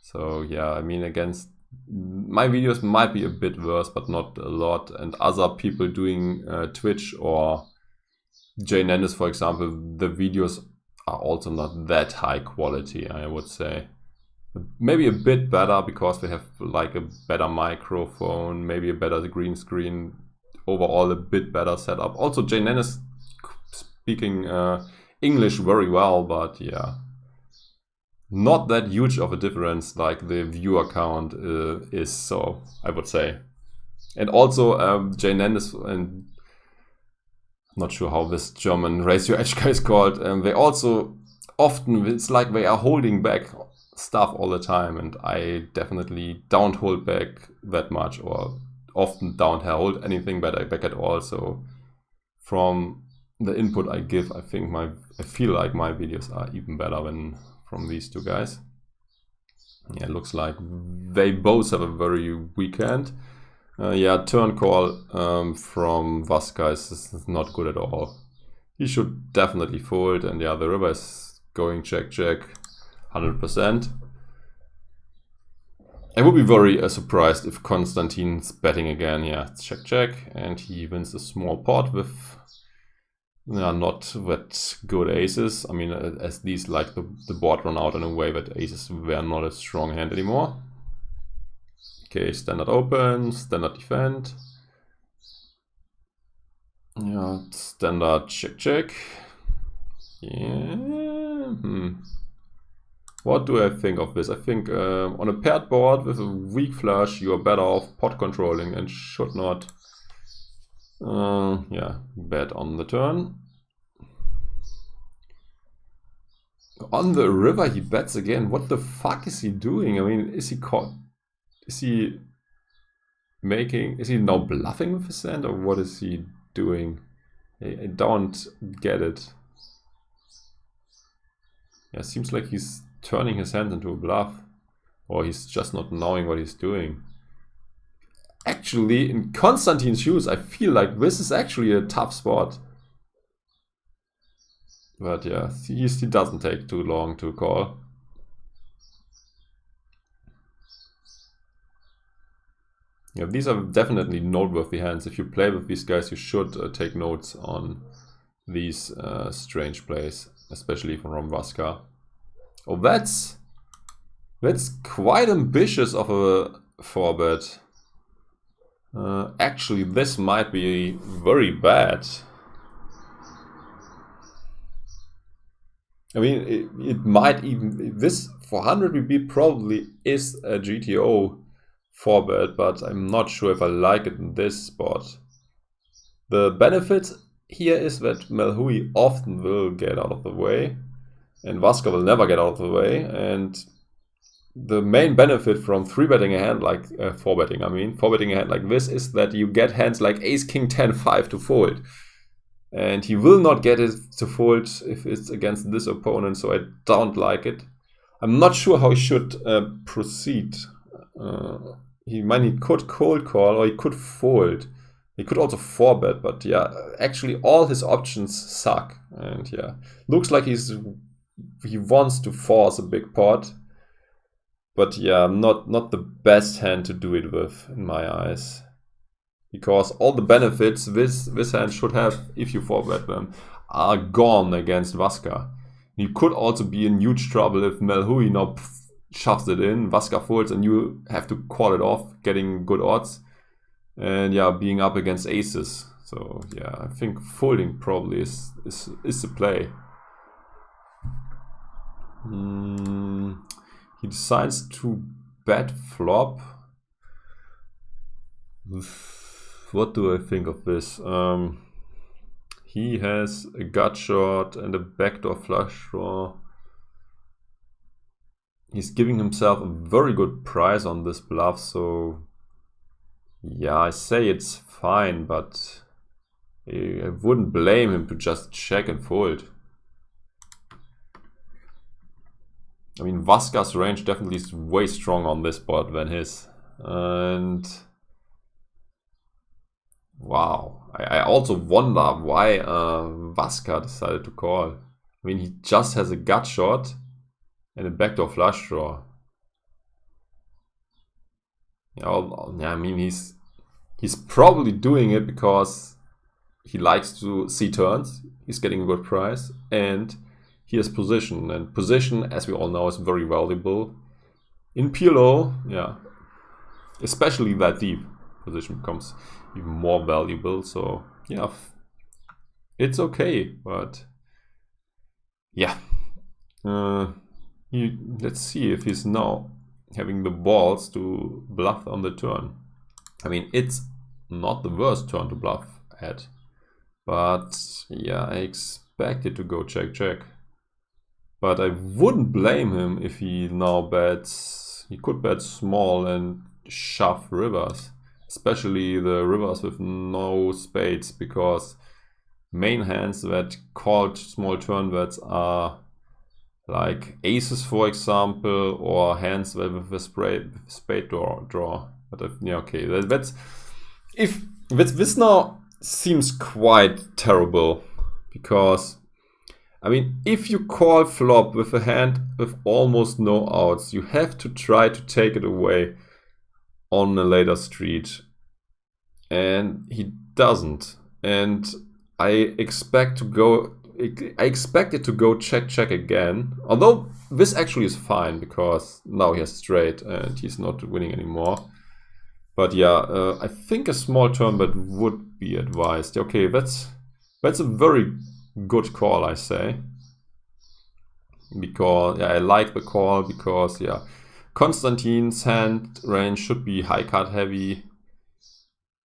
So yeah, I mean, against my videos might be a bit worse, but not a lot. And other people doing Twitch or Jay Nennis, for example, the videos are also not that high quality, I would say. Maybe a bit better because they have like a better microphone, maybe a better green screen, overall a bit better setup. Also, Jay Nennis speaking English very well, but yeah, not that huge of a difference like the viewer count is, so I would say. And also Jay Nennis, and not sure how this German Raise Your Edge guy is called, they also often, it's like they are holding back stuff all the time, and I definitely don't hold back that much, or often don't hold anything back at all. So from the input I give, I feel like my videos are even better than from these two guys. Yeah, it looks like they both have a very weak hand. Yeah, turn call from Vasca is not good at all. He should definitely fold, and yeah, the river is going check 100%. I would be very surprised if Konstantin's betting again. Yeah, it's check, and he wins a small pot with not that good aces. I mean, as these like the board run out in a way that aces were not a strong hand anymore. Okay, standard open, standard defend. Yeah, standard check. Yeah. What do I think of this? I think on a paired board with a weak flush, you are better off pot controlling and should not bet on the turn. On the river he bets again. What the fuck is he doing? I mean, is he caught? Is he now bluffing with his hand, or what is he doing? I don't get it. Yeah, seems like he's turning his hand into a bluff, or he's just not knowing what he's doing. Actually, in Konstantin's shoes, I feel like this is actually a tough spot. But yeah, he doesn't take too long to call. Yeah, these are definitely noteworthy hands. If you play with these guys, you should take notes on these strange plays, especially from Vaska. Oh, that's quite ambitious of a 4-bet. Actually, this might be very bad. I mean, it might even... This 400 BB probably is a GTO 4-bet, but I'm not sure if I like it in this spot. The benefit here is that Melhui often will get out of the way, and Vaska will never get out of the way, and the main benefit from 3-betting a hand like 4-betting, 4-betting a hand like this is that you get hands like Ace, King, 10, 5 to fold. And he will not get it to fold if it's against this opponent, so I don't like it. I'm not sure how he should proceed. He could cold call, or he could fold. He could also 4-bet, but yeah, actually all his options suck. And yeah, looks like he wants to force a big pot. But yeah, not the best hand to do it with, in my eyes. Because all the benefits this hand should have, if you 4-bet them, are gone against Vaska. You could also be in huge trouble if Melhui now shoves it in, Vaska folds, and you have to call it off, getting good odds. And yeah, being up against aces. So yeah, I think folding probably is the play. He decides to bet flop. What do I think of this? He has a gut shot and a backdoor flush draw. He's giving himself a very good price on this bluff, so yeah, I say it's fine, but I wouldn't blame him to just check and fold. I mean, Vaska's range definitely is way stronger on this board than his. And wow, I also wonder why Vaska decided to call. I mean, he just has a gut shot and a backdoor flush draw. Yeah, I mean, he's probably doing it because he likes to see turns. He's getting a good price, and he has position. And position, as we all know, is very valuable. In PLO, yeah, especially that deep, position becomes even more valuable. So yeah, it's okay, but yeah. Let's see if he's now having the balls to bluff on the turn. I mean, it's not the worst turn to bluff at, but yeah, I expected to go check check. But I wouldn't blame him if he now bets. He could bet small and shove rivers, especially the rivers with no spades, because main hands that called small turn bets are like aces, for example, or hands with a spade draw. But yeah, okay, this now seems quite terrible, because I mean, if you call flop with a hand with almost no outs, you have to try to take it away on a later street, and he doesn't. And I expect it to go check check again, although this actually is fine because now he has straight and he's not winning anymore. But yeah, I think a small turn bet would be advised. Okay, that's a very good call, I say. Because yeah, I like the call because yeah, Konstantin's hand range should be high card heavy.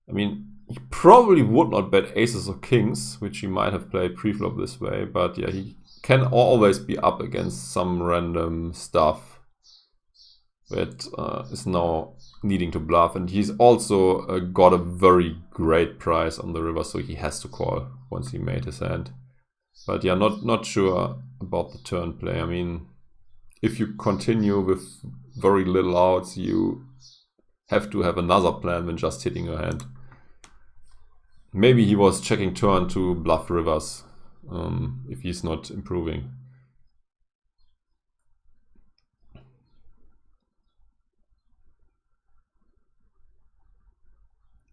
I mean, he probably would not bet aces or kings, which he might have played pre-flop this way, but yeah, he can always be up against some random stuff that is now needing to bluff, and he's also got a very great price on the river, so he has to call once he made his hand. But yeah, not sure about the turn play. I mean, if you continue with very little outs, you have to have another plan than just hitting your hand. Maybe he was checking turn to bluff rivers if he's not improving.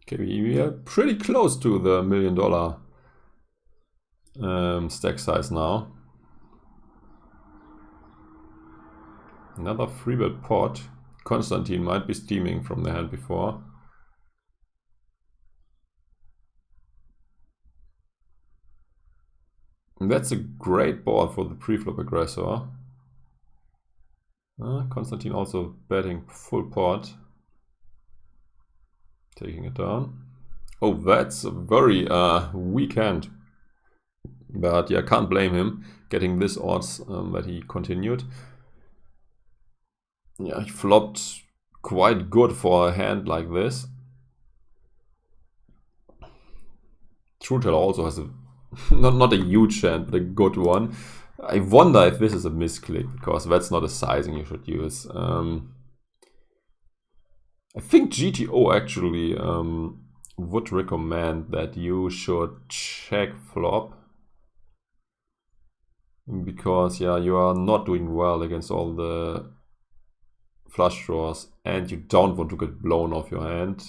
Okay, we are pretty close to the $1 million stack size now. Another 3-bet pot. Konstantin might be steaming from the hand before. And that's a great board for the pre-flop aggressor. Konstantin also betting full pot. Taking it down. Oh, that's a very weak hand. But yeah, can't blame him getting this odds that he continued. Yeah, he flopped quite good for a hand like this. Trueteller also has a not a huge hand, but a good one. I wonder if this is a misclick, because that's not a sizing you should use. I think GTO actually would recommend that you should check flop, because yeah, you are not doing well against all the flush draws and you don't want to get blown off your hand.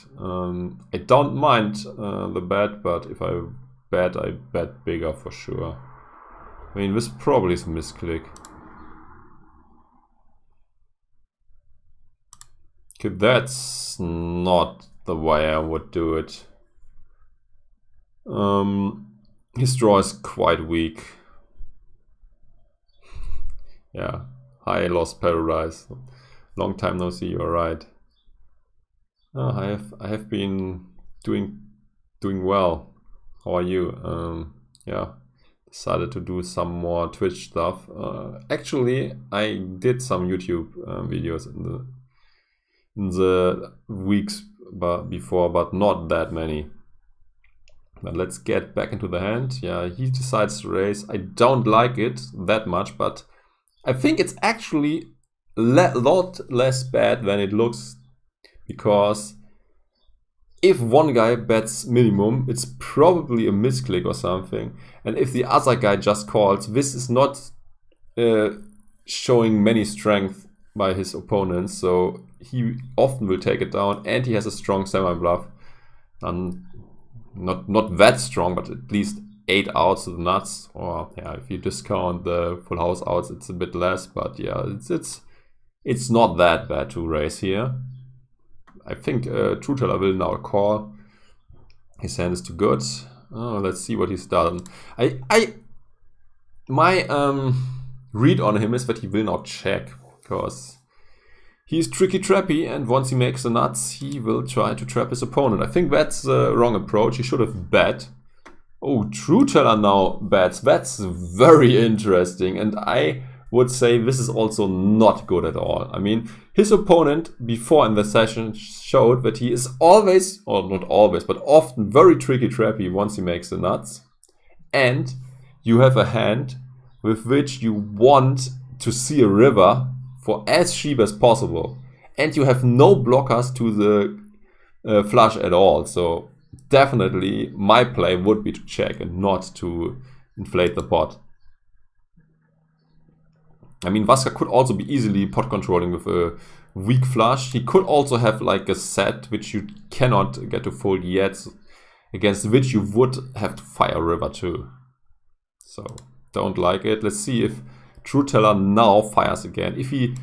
I don't mind the bet, but if I bet bigger for sure. I mean, this probably is a misclick. Okay, that's not the way I would do it. His draw is quite weak. Yeah, I lost paradise. Long time no see. You're right. I have been doing well. How are you? Yeah, decided to do some more Twitch stuff. Actually, I did some YouTube videos in the weeks before, but not that many. But let's get back into the hand. Yeah, he decides to raise. I don't like it that much, but I think it's actually a lot less bad than it looks, because if one guy bets minimum, it's probably a misclick or something, and if the other guy just calls, this is not showing many strength by his opponents, so he often will take it down, and he has a strong semi-bluff. Not that strong, but at least 8 outs to the nuts, or yeah, if you discount the full house outs, it's a bit less, but yeah, it's not that bad to raise here. I think Trueteller will now call. His hand is too good. Oh, let's see what he's done. My read on him is that he will not check, because he's tricky trappy, and once he makes the nuts, he will try to trap his opponent. I think that's the wrong approach. He should have bet. Oh, Trueteller now bets. That's very interesting, and I would say this is also not good at all. I mean, his opponent before in the session showed that he is always, or not always, but often very tricky trappy once he makes the nuts. And you have a hand with which you want to see a river for as cheap as possible. And you have no blockers to the flush at all. So definitely my play would be to check and not to inflate the pot. I mean, Vaska could also be easily pot controlling with a weak flush. He could also have like a set which you cannot get to fold yet, against which you would have to fire river too. So don't like it. Let's see if Trueteller now fires again. If he,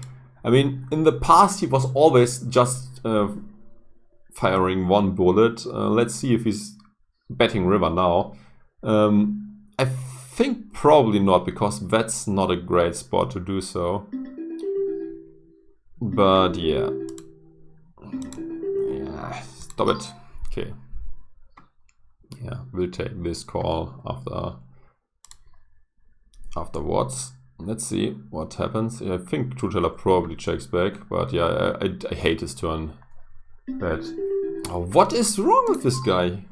I mean, in the past he was always just firing one bullet. Let's see if he's betting river now. I think probably not, because that's not a great spot to do so. But yeah. Yeah, stop it. Okay. Yeah, we'll take this call afterwards. Let's see what happens. I think Trueteller probably checks back, but yeah, I hate his turn. But oh, what is wrong with this guy?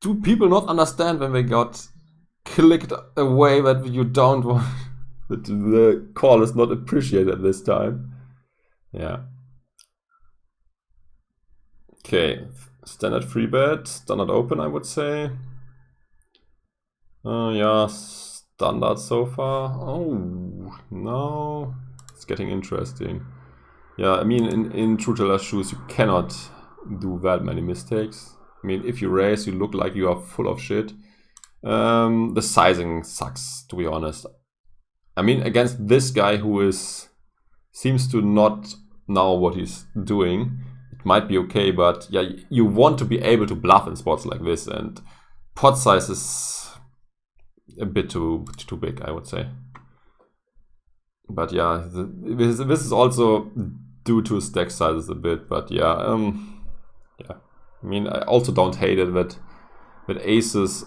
Do people not understand when they got clicked away that you don't want, that the call is not appreciated this time? Yeah. Okay, standard free bet, standard open, I would say. Yeah, standard so far. Oh, no, it's getting interesting. Yeah, I mean, in Trueteller's shoes, you cannot do that many mistakes. I mean, if you raise, you look like you are full of shit. The sizing sucks, to be honest. I mean, against this guy who seems to not know what he's doing, it might be okay, but yeah, you want to be able to bluff in spots like this, and pot size is a bit too big, I would say. But yeah, this is also due to stack sizes a bit, but yeah, yeah. I mean, I also don't hate it that aces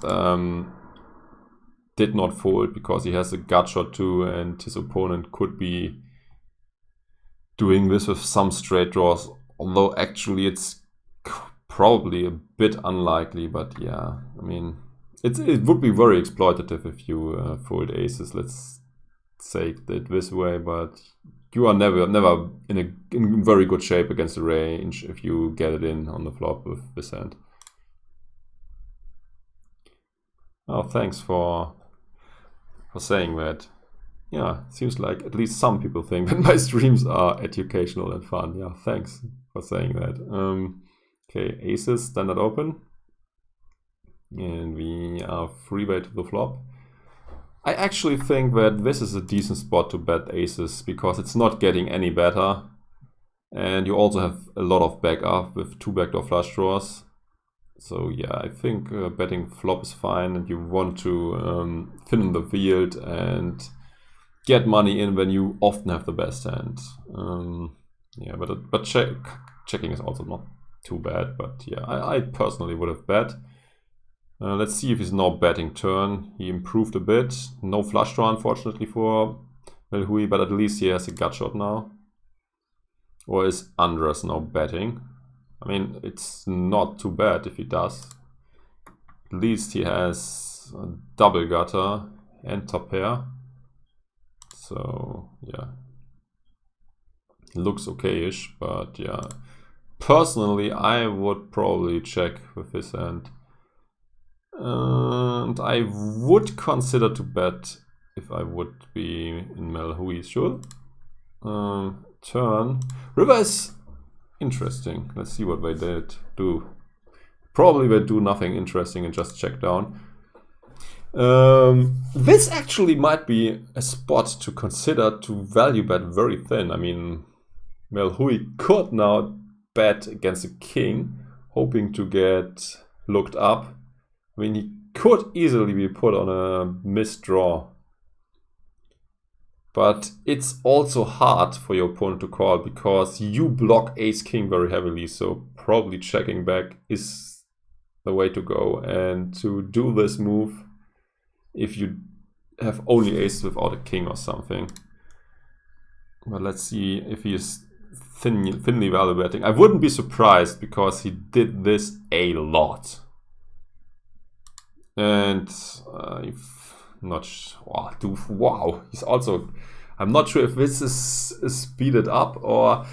did not fold, because he has a gut shot too, and his opponent could be doing this with some straight draws, although actually it's probably a bit unlikely. But yeah, I mean, it would be very exploitative if you fold aces, let's say it this way, but you are never in very good shape against the range if you get it in on the flop with this hand. Oh, thanks for saying that. Yeah, seems like at least some people think that my streams are educational and fun. Yeah, thanks for saying that. Okay, aces, standard open. And we are free bet to the flop. I actually think that this is a decent spot to bet aces, because it's not getting any better. And you also have a lot of backup with 2 backdoor flush draws. So yeah, I think betting flop is fine, and you want to thin the field and get money in when you often have the best hand. Yeah, but checking is also not too bad. But yeah, I personally would have bet. Let's see if he's now betting turn. He improved a bit. No flush draw, unfortunately, for Melhui, but at least he has a gut shot now. Or is Andras now betting? I mean, it's not too bad if he does. At least he has a double gutter and top pair. So, yeah. Looks okay-ish, but yeah. Personally, I would probably check with his hand. And I would consider to bet if I would be in Melhui, sure. Turn. River is interesting. Let's see what they did do. Probably they do nothing interesting and just check down. This actually might be a spot to consider to value bet very thin. I mean, Melhui could now bet against a king, hoping to get looked up. I mean, he could easily be put on a missed draw. But it's also hard for your opponent to call, because you block ace-king very heavily, so probably checking back is the way to go. And to do this move, if you have only aces without a king or something. But let's see if he is thinly value betting. I wouldn't be surprised, because he did this a lot. And wow, he's also, I'm not sure if this is speeded up or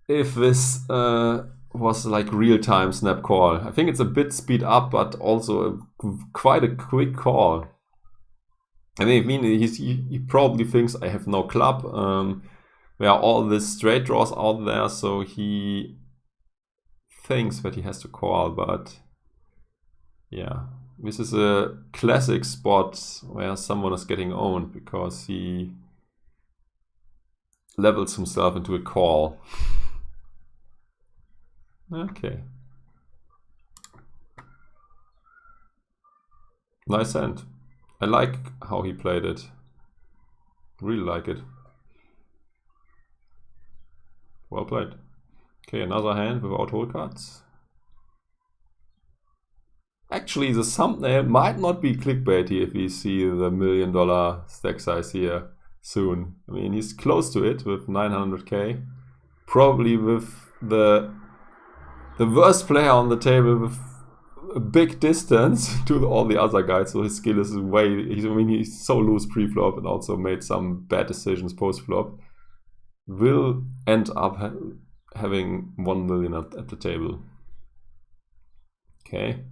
if this was like real-time snap call. I think it's a bit speed up, but also quite a quick call. I mean, he probably thinks I have no club. There are all these straight draws out there, so he thinks that he has to call, but yeah. This is a classic spot where someone is getting owned, because he levels himself into a call. Okay. Nice hand. I like how he played it. Really like it. Well played. Okay, another hand without Holecards. Actually, the thumbnail might not be clickbaity if we see the $1 million stack size here soon. I mean, he's close to it with 900k. Probably with the worst player on the table with a big distance to all the other guys. So his skill is he's so loose pre-flop and also made some bad decisions post-flop. Will end up having 1 million at the table. Okay.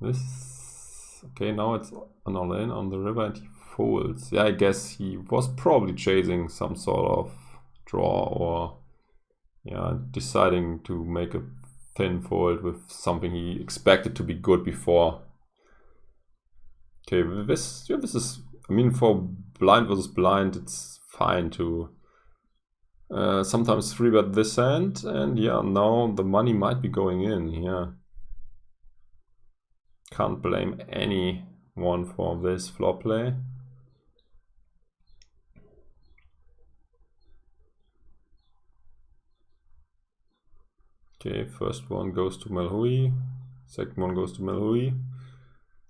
Okay, now it's an all-in on the river and he folds. Yeah, I guess he was probably chasing some sort of draw or yeah, deciding to make a thin fold with something he expected to be good before. Okay, this is, I mean, for blind versus blind, it's fine to sometimes 3-bet this hand, and yeah, now the money might be going in here. Can't blame anyone for this flop play. Okay, first one goes to Melhui, second one goes to Melhui.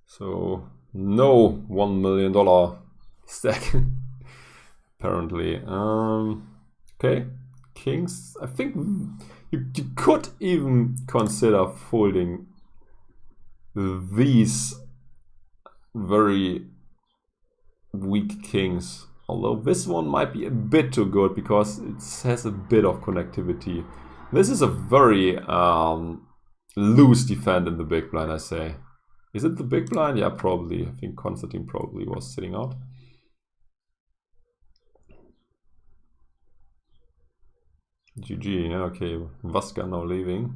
So no $1 million stack apparently. Okay, kings. I think you could even consider folding these very weak kings. Although this one might be a bit too good because it has a bit of connectivity. This is a very loose defend in the big blind, I say. Is it the big blind? Yeah, probably. I think Konstantin probably was sitting out. GG, yeah, okay. Vaska now leaving.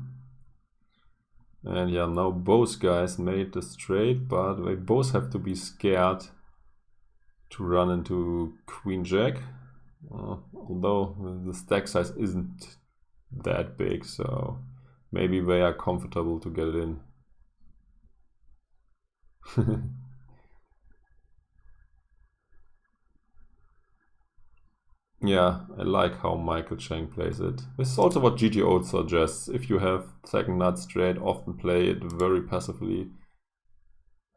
And yeah, now both guys made the straight, but they both have to be scared to run into Queen Jack. Although the stack size isn't that big, so maybe they are comfortable to get it in. Yeah, I like how Michael Chang plays it. This is also what GTO suggests. If you have second nut straight, often play it very passively.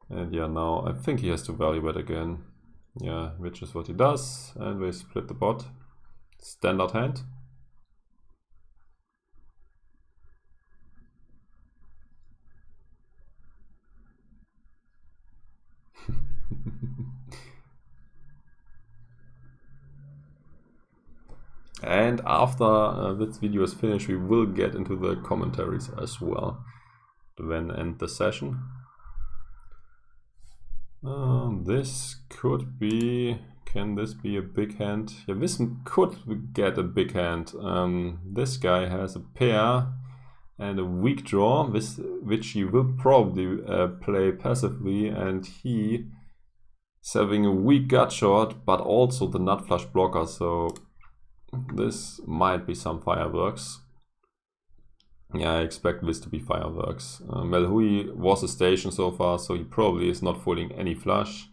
And yeah, now I think he has to value bet again. Yeah, which is what he does. And we split the pot. Standard hand. And after this video is finished, we will get into the commentaries as well to then end the session. This could be, can this be a big hand? Yeah, this could get a big hand. This guy has a pair and a weak draw, which he will probably play passively, and he is having a weak gut shot, but also the nut flush blocker, so this might be some fireworks. Yeah, I expect this to be fireworks. Melhui was a station so far, so he probably is not folding any flush.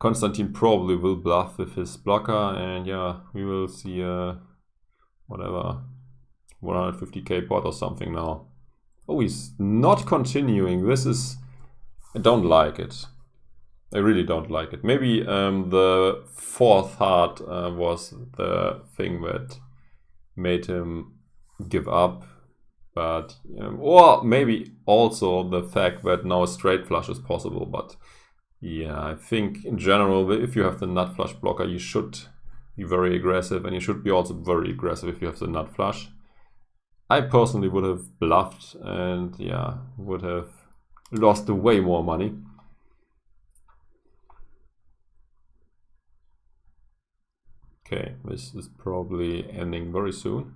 Konstantin probably will bluff with his blocker, and yeah, we will see whatever 150k pot or something now. Oh, he's not continuing. This is, I don't like it. I really don't like it. Maybe the fourth heart was the thing that made him give up. But, or maybe also the fact that now a straight flush is possible. But yeah, I think in general, if you have the nut flush blocker, you should be very aggressive, and you should be also very aggressive if you have the nut flush. I personally would have bluffed and yeah, would have lost way more money. Okay, this is probably ending very soon.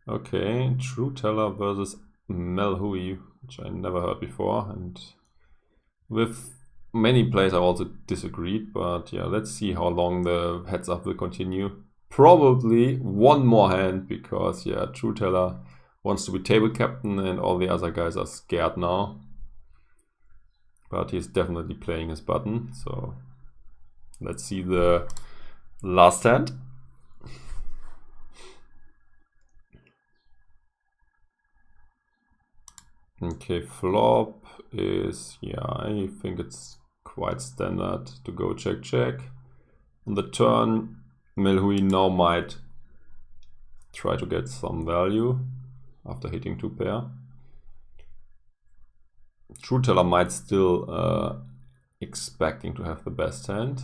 Okay, Trueteller versus Melhui, which I never heard before, and with many players I also disagreed, but yeah, let's see how long the heads up will continue. Probably one more hand, because yeah, Trueteller wants to be table captain, and all the other guys are scared now. But he's definitely playing his button, so let's see the last hand. Okay, flop is, yeah, I think it's quite standard to go check check. On the turn, Melhui now might try to get some value after hitting 2 pair. Trueteller might still expecting to have the best hand.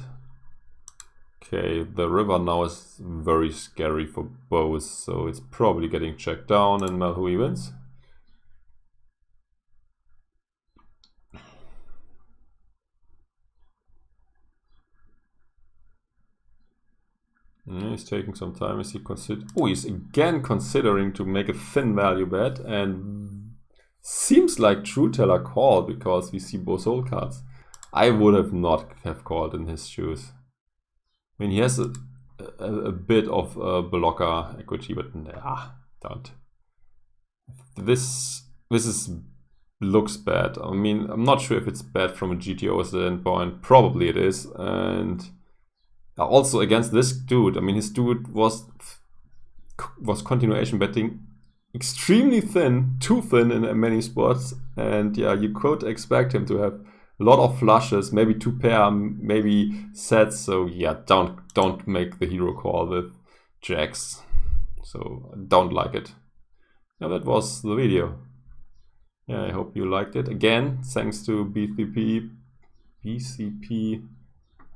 Okay, the river now is very scary for both, so it's probably getting checked down and Melhui wins. He's taking some time. Is he he's again considering to make a thin value bet, and seems like Trueteller called because we see both Holecards. I would have not have called in his shoes. I mean, he has a bit of blocker equity, but nah, don't. This looks bad. I mean, I'm not sure if it's bad from a GTO standpoint. Probably it is, and also against this dude, I mean, his dude was continuation betting extremely thin, too thin in many spots, and yeah, you could expect him to have a lot of flushes, maybe 2 pair, maybe sets. So yeah, don't make the hero call with jacks. So I don't like it. Yeah, that was the video. Yeah, I hope you liked it. Again, thanks to BCP.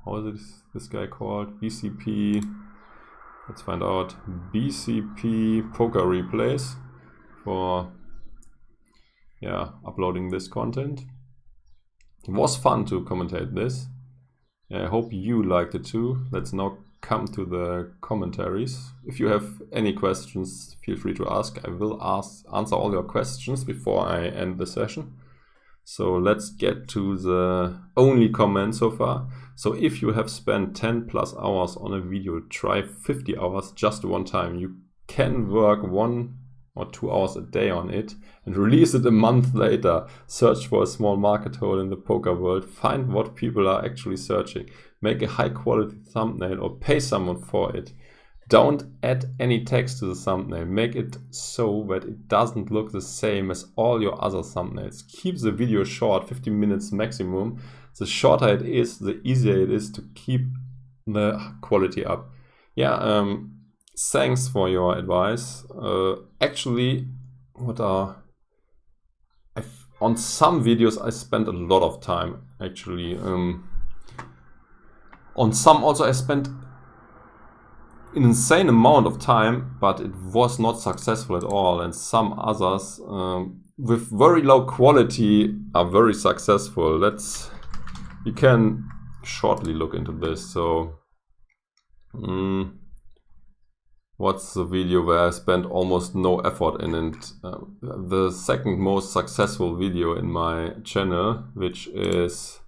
How is this guy called? BCP. Let's find out. BCP Poker Replays for uploading this content. It was fun to commentate this. I hope you liked it too. Let's now come to the commentaries. If you have any questions, feel free to ask. I will answer all your questions before I end the session. So let's get to the only comment so far. So if you have spent 10+ hours on a video, try 50 hours just one time. You can work 1 or 2 hours a day on it and release it a month later. Search for a small market hole in the poker world. Find what people are actually searching. Make a high quality thumbnail or pay someone for it. Don't add any text to the thumbnail. Make it so that it doesn't look the same as all your other thumbnails. Keep the video short, 15 minutes maximum. The shorter it is, the easier it is to keep the quality up. Yeah, thanks for your advice. Actually, on some videos I spent a lot of time. Actually, on some also I spent an insane amount of time, but it was not successful at all. And some others with very low quality are very successful. We can shortly look into this. So what's the video where I spent almost no effort in it? The second most successful video in my channel, which is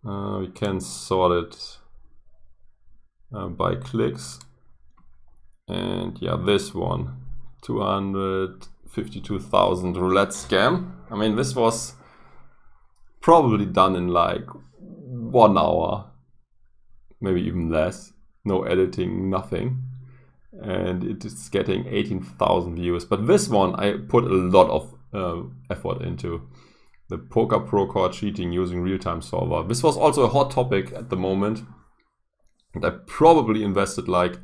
we can sort it by clicks, and yeah, this one, 252,000 roulette scam. I mean, this was probably done in like 1 hour, maybe even less. No editing, nothing, and it is getting 18,000 views. But this one I put a lot of effort into. The Poker Pro Core cheating using real-time solver. This was also a hot topic at the moment. And I probably invested like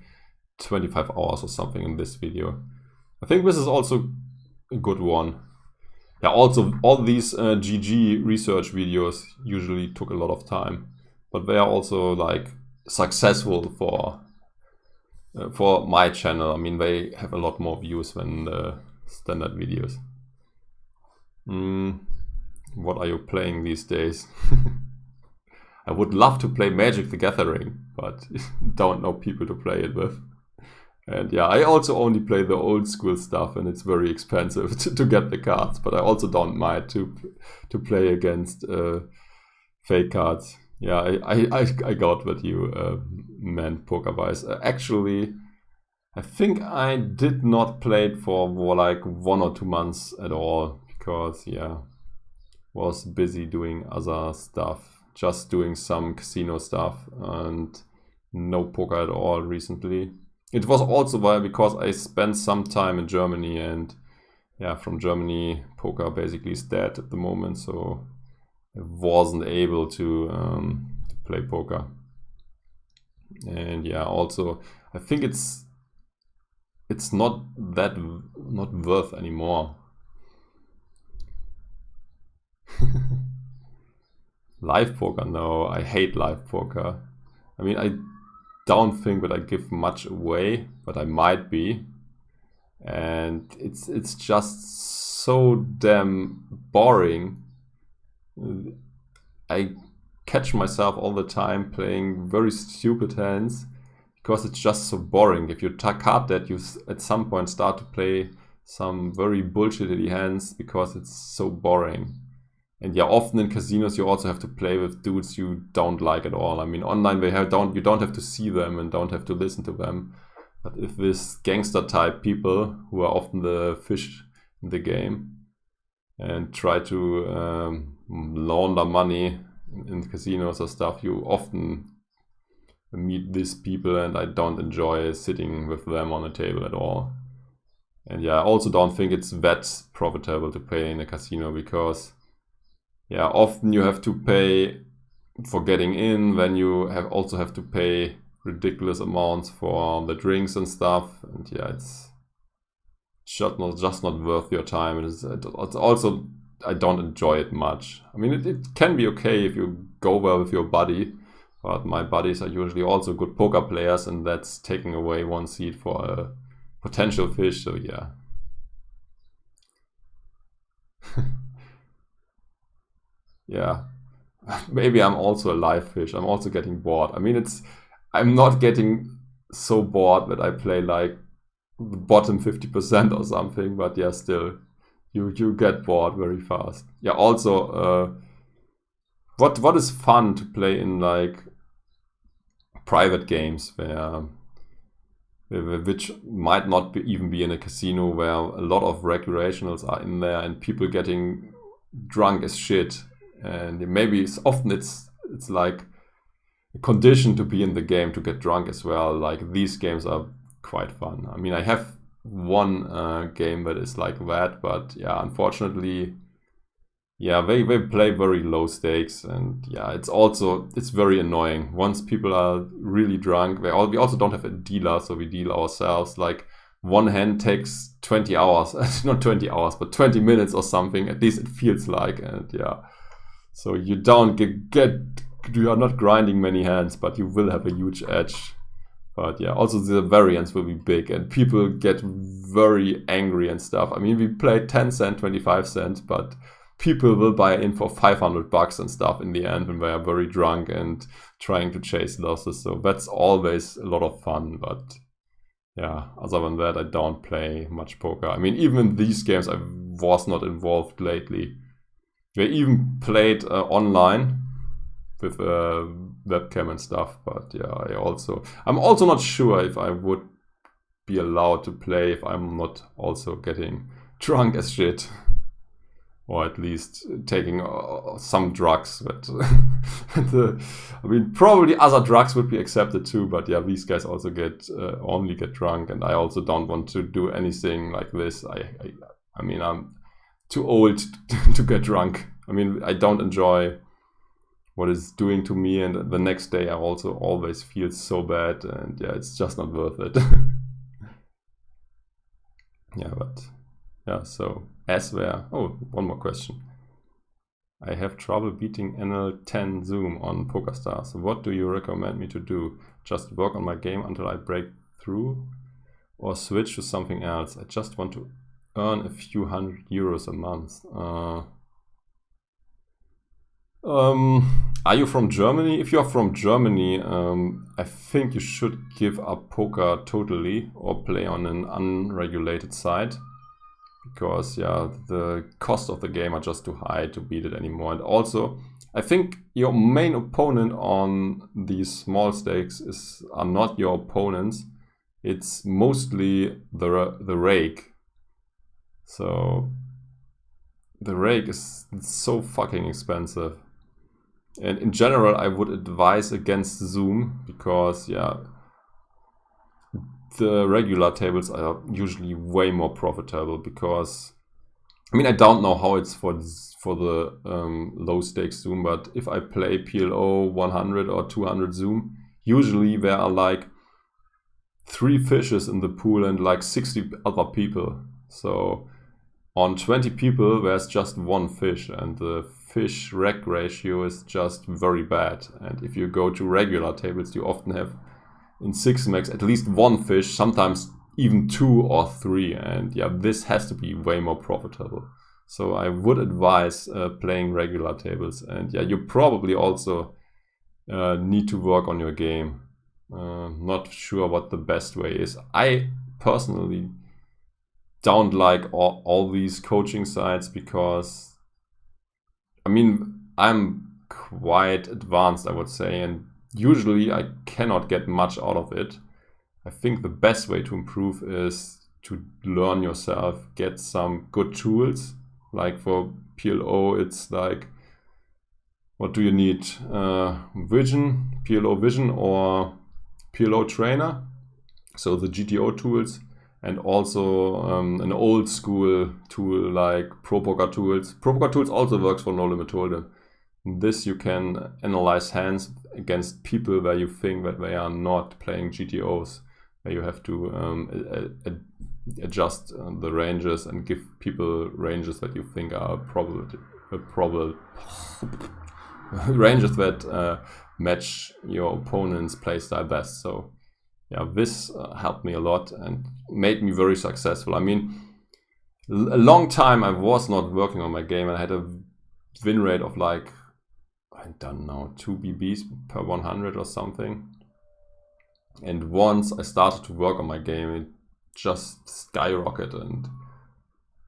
25 hours or something in this video. I think this is also a good one. Yeah, also all these GG research videos usually took a lot of time, but they are also like successful for my channel. I mean, they have a lot more views than the standard videos. What are you playing these days? I would love to play Magic the Gathering, but don't know people to play it with. And yeah, I also only play the old school stuff, and it's very expensive to get the cards. But I also don't mind to play against fake cards. Yeah, I got what you meant poker-wise. Actually, I think I did not play it for like 1 or 2 months at all, because yeah, was busy doing other stuff, just doing some casino stuff and no poker at all recently. It was also because I spent some time in Germany, and yeah, from Germany poker basically is dead at the moment, so I wasn't able to play poker. And yeah, also I think it's not worth anymore. Live poker, no, I hate live poker. I mean, I don't think that I give much away, but I might be. And it's just so damn boring. I catch myself all the time playing very stupid hands because it's just so boring. If you card that, you at some point start to play some very bullshitty hands because it's so boring. And yeah, often in casinos you also have to play with dudes you don't like at all. I mean, online you don't have to see them and don't have to listen to them. But if this gangster type people who are often the fish in the game and try to launder money in casinos or stuff, you often meet these people, and I don't enjoy sitting with them on a table at all. And yeah, I also don't think it's that profitable to play in a casino, because yeah, often you have to pay for getting in, then you also have to pay ridiculous amounts for the drinks and stuff, and yeah, it's just not worth your time. And it's also, I don't enjoy it much. I mean, it can be okay if you go well with your buddy, but my buddies are usually also good poker players, and that's taking away one seat for a potential fish, so yeah. Yeah, maybe I'm also a live fish. I'm also getting bored. I mean, I'm not getting so bored that I play like the bottom 50% or something, but yeah, still, you get bored very fast. Yeah, also, what is fun to play in like private games which might not even be in a casino, where a lot of recreationals are in there and people getting drunk as shit. And maybe it's like a condition to be in the game to get drunk as well. Like, these games are quite fun. I mean, I have one game that is like that, but yeah, unfortunately, yeah, they play very low stakes, and yeah, it's very annoying. Once people are really drunk, we also don't have a dealer, so we deal ourselves. Like, one hand takes 20 hours, not 20 hours, but 20 minutes or something, at least it feels like, and yeah. So you don't you are not grinding many hands, but you will have a huge edge. But yeah, also the variance will be big, and people get very angry and stuff. I mean, we play 10 cent, 25 cents, but people will buy in for $500 and stuff in the end when they are very drunk and trying to chase losses. So that's always a lot of fun. But yeah, other than that, I don't play much poker. I mean, even in these games, I was not involved lately. They even played online with webcam and stuff, but yeah, I'm also not sure if I would be allowed to play if I'm not also getting drunk as shit, or at least taking some drugs. But I mean, probably other drugs would be accepted too, but yeah, these guys also only get drunk, and I also don't want to do anything like this. I mean, I'm too old to get drunk. I mean, I don't enjoy what it's doing to me, and the next day I also always feel so bad, and yeah, it's just not worth it. Yeah, but yeah, so one more question. I have trouble beating NL10 Zoom on PokerStars. What do you recommend me to do? Just work on my game until I break through, or switch to something else? I just want to earn a few €100 a month. Are you from Germany? If you are from Germany, I think you should give up poker totally, or play on an unregulated site, because yeah, the cost of the game are just too high to beat it anymore. And also, I think your main opponent on these small stakes are not your opponents. it's mostly the rake. So the rake is so fucking expensive. And in general, I would advise against Zoom because, yeah, the regular tables are usually way more profitable because, I mean, I don't know how it's for the low stakes Zoom, but if I play PLO 100 or 200 Zoom, usually there are like 3 fishes in the pool and like 60 other people. So on 20 people, there's just 1 fish, and the fish rec ratio is just very bad. And if you go to regular tables, you often have in 6 max at least 1 fish, sometimes even 2 or 3. And yeah, this has to be way more profitable. So I would advise playing regular tables. And yeah, you probably also need to work on your game. Not sure what the best way is. I personally don't like all these coaching sites because, I mean, I'm quite advanced, I would say, and usually I cannot get much out of it. I think the best way to improve is to learn yourself, get some good tools. Like for PLO, it's like, what do you need? Vision, PLO Vision or PLO Trainer. So the GTO tools. And also an old school tool like ProPoker Tools. ProPoker Tools also works for No Limit Hold'em. This you can analyze hands against people where you think that they are not playing GTOs, where you have to adjust the ranges and give people ranges that you think are probable ranges that match your opponent's playstyle best. So yeah, this helped me a lot and made me very successful. I mean, a long time I was not working on my game. I had a win rate of like, I don't know, 2 BBs per 100 or something. And once I started to work on my game, it just skyrocketed and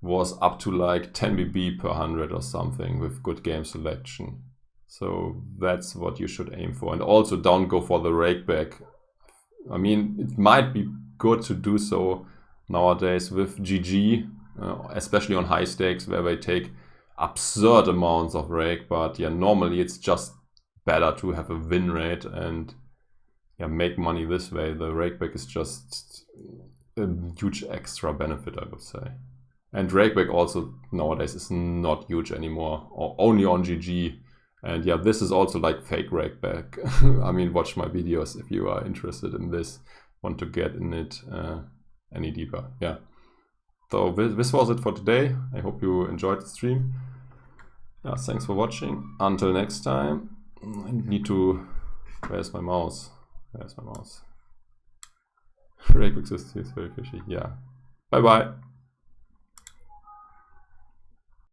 was up to like 10 BB per 100 or something with good game selection. So that's what you should aim for. And also don't go for the rakeback. I mean, it might be good to do so nowadays with GG, especially on high stakes where they take absurd amounts of rake. But yeah, normally it's just better to have a win rate and yeah, make money this way. The rakeback is just a huge extra benefit, I would say. And rakeback also nowadays is not huge anymore, or only on GG. And yeah, this is also like fake rakeback. I mean, watch my videos if you are interested in this, want to get in it any deeper. Yeah. So this was it for today. I hope you enjoyed the stream. Yeah, thanks for watching. Until next time. I need to... Where's my mouse? Where's my mouse? Rakeback system is very fishy. Yeah. Bye bye.